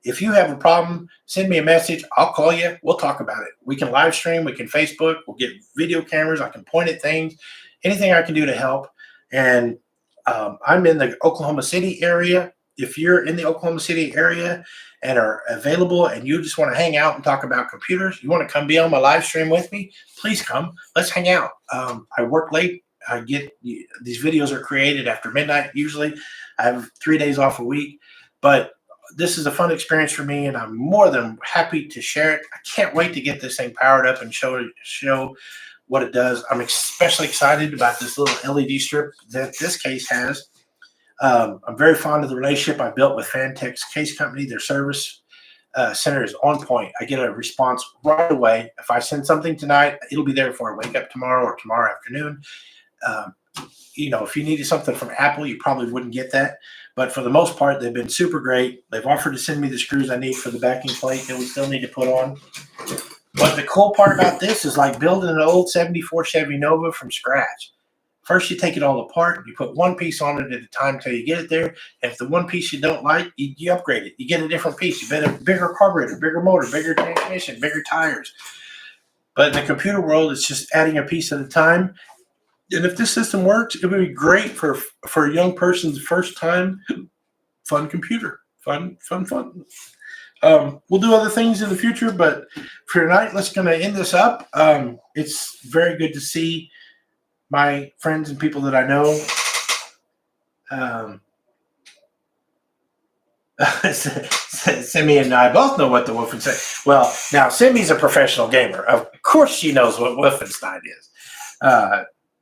If you have a problem, send me a message. I'll call you. We'll talk about it. We can live stream. We can Facebook. We'll get video cameras. I can point at things. Anything I can do to help. And I'm in the Oklahoma City area. If you're in the Oklahoma City area and are available and you just want to hang out and talk about computers, you want to come be on my live stream with me, please come. Let's hang out. I work late I get these videos are created after midnight. Usually, I have 3 days off a week, but this is a fun experience for me, and I'm more than happy to share it. I can't wait to get this thing powered up and show what it does. I'm especially excited about this little LED strip that this case has. I'm very fond of the relationship I built with Fantex Case Company. Their service center is on point. I get a response right away. If I send something tonight, it'll be there before I wake up tomorrow or tomorrow afternoon. Um, if you needed something from Apple, you probably wouldn't get that. But for the most part, they've been super great. They've offered to send me the screws I need for the backing plate that we still need to put on. But the cool part about this is like building an old 74 Chevy Nova from scratch. First, you take it all apart. You put one piece on it at a time until you get it there. And if the one piece you don't like, you upgrade it. You get a different piece. You get a bigger carburetor, bigger motor, bigger transmission, bigger tires. But in the computer world, it's just adding a piece at a time. And if this system works, it would be great for a young person's first time fun computer. Fun. We'll do other things in the future, but for tonight, let's going to end this up. It's very good to see my friends and people that I know. Simi and I both know what the Wolfenstein. Well, now Simi's a professional gamer. Of course, she knows what Wolfenstein is,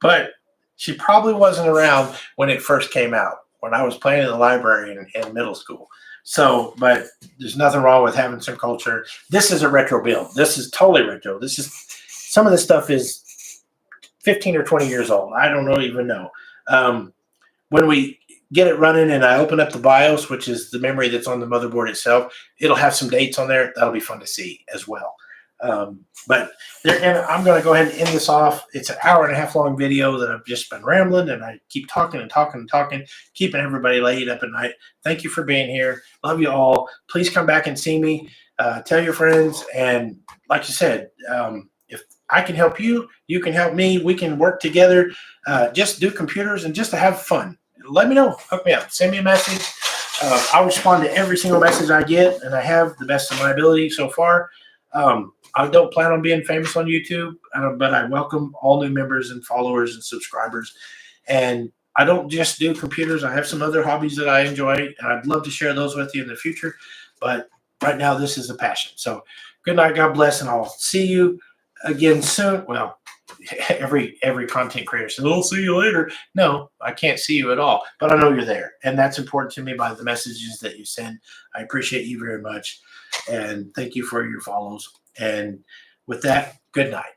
but she probably wasn't around when it first came out. When I was playing in the library in middle school. So, but there's nothing wrong with having some culture. This is a retro build. This is totally retro. Some of this stuff is 15 or 20 years old. I don't even know. When we get it running and I open up the BIOS, which is the memory that's on the motherboard itself, it'll have some dates on there. That'll be fun to see as well. But I'm going to go ahead and end this off. It's an hour-and-a-half long video that I've just been rambling, and I keep talking, keeping everybody laid up at night. Thank you for being here. Love you all. Please come back and see me. Tell your friends. And like you said, if I can help you, you can help me. We can work together. Just do computers and just to have fun. Let me know. Hook me up. Send me a message. I'll respond to every single message I get, and I have the best of my ability so far. I don't plan on being famous on YouTube, but I welcome all new members and followers and subscribers. And I don't just do computers. I have some other hobbies that I enjoy, and I'd love to share those with you in the future. But right now, this is a passion. So good night. God bless, and I'll see you again soon. Well, every content creator says, "I'll see you later." No, I can't see you at all, but I know you're there, and that's important to me by the messages that you send. I appreciate you very much, and thank you for your follows. And with that, good night.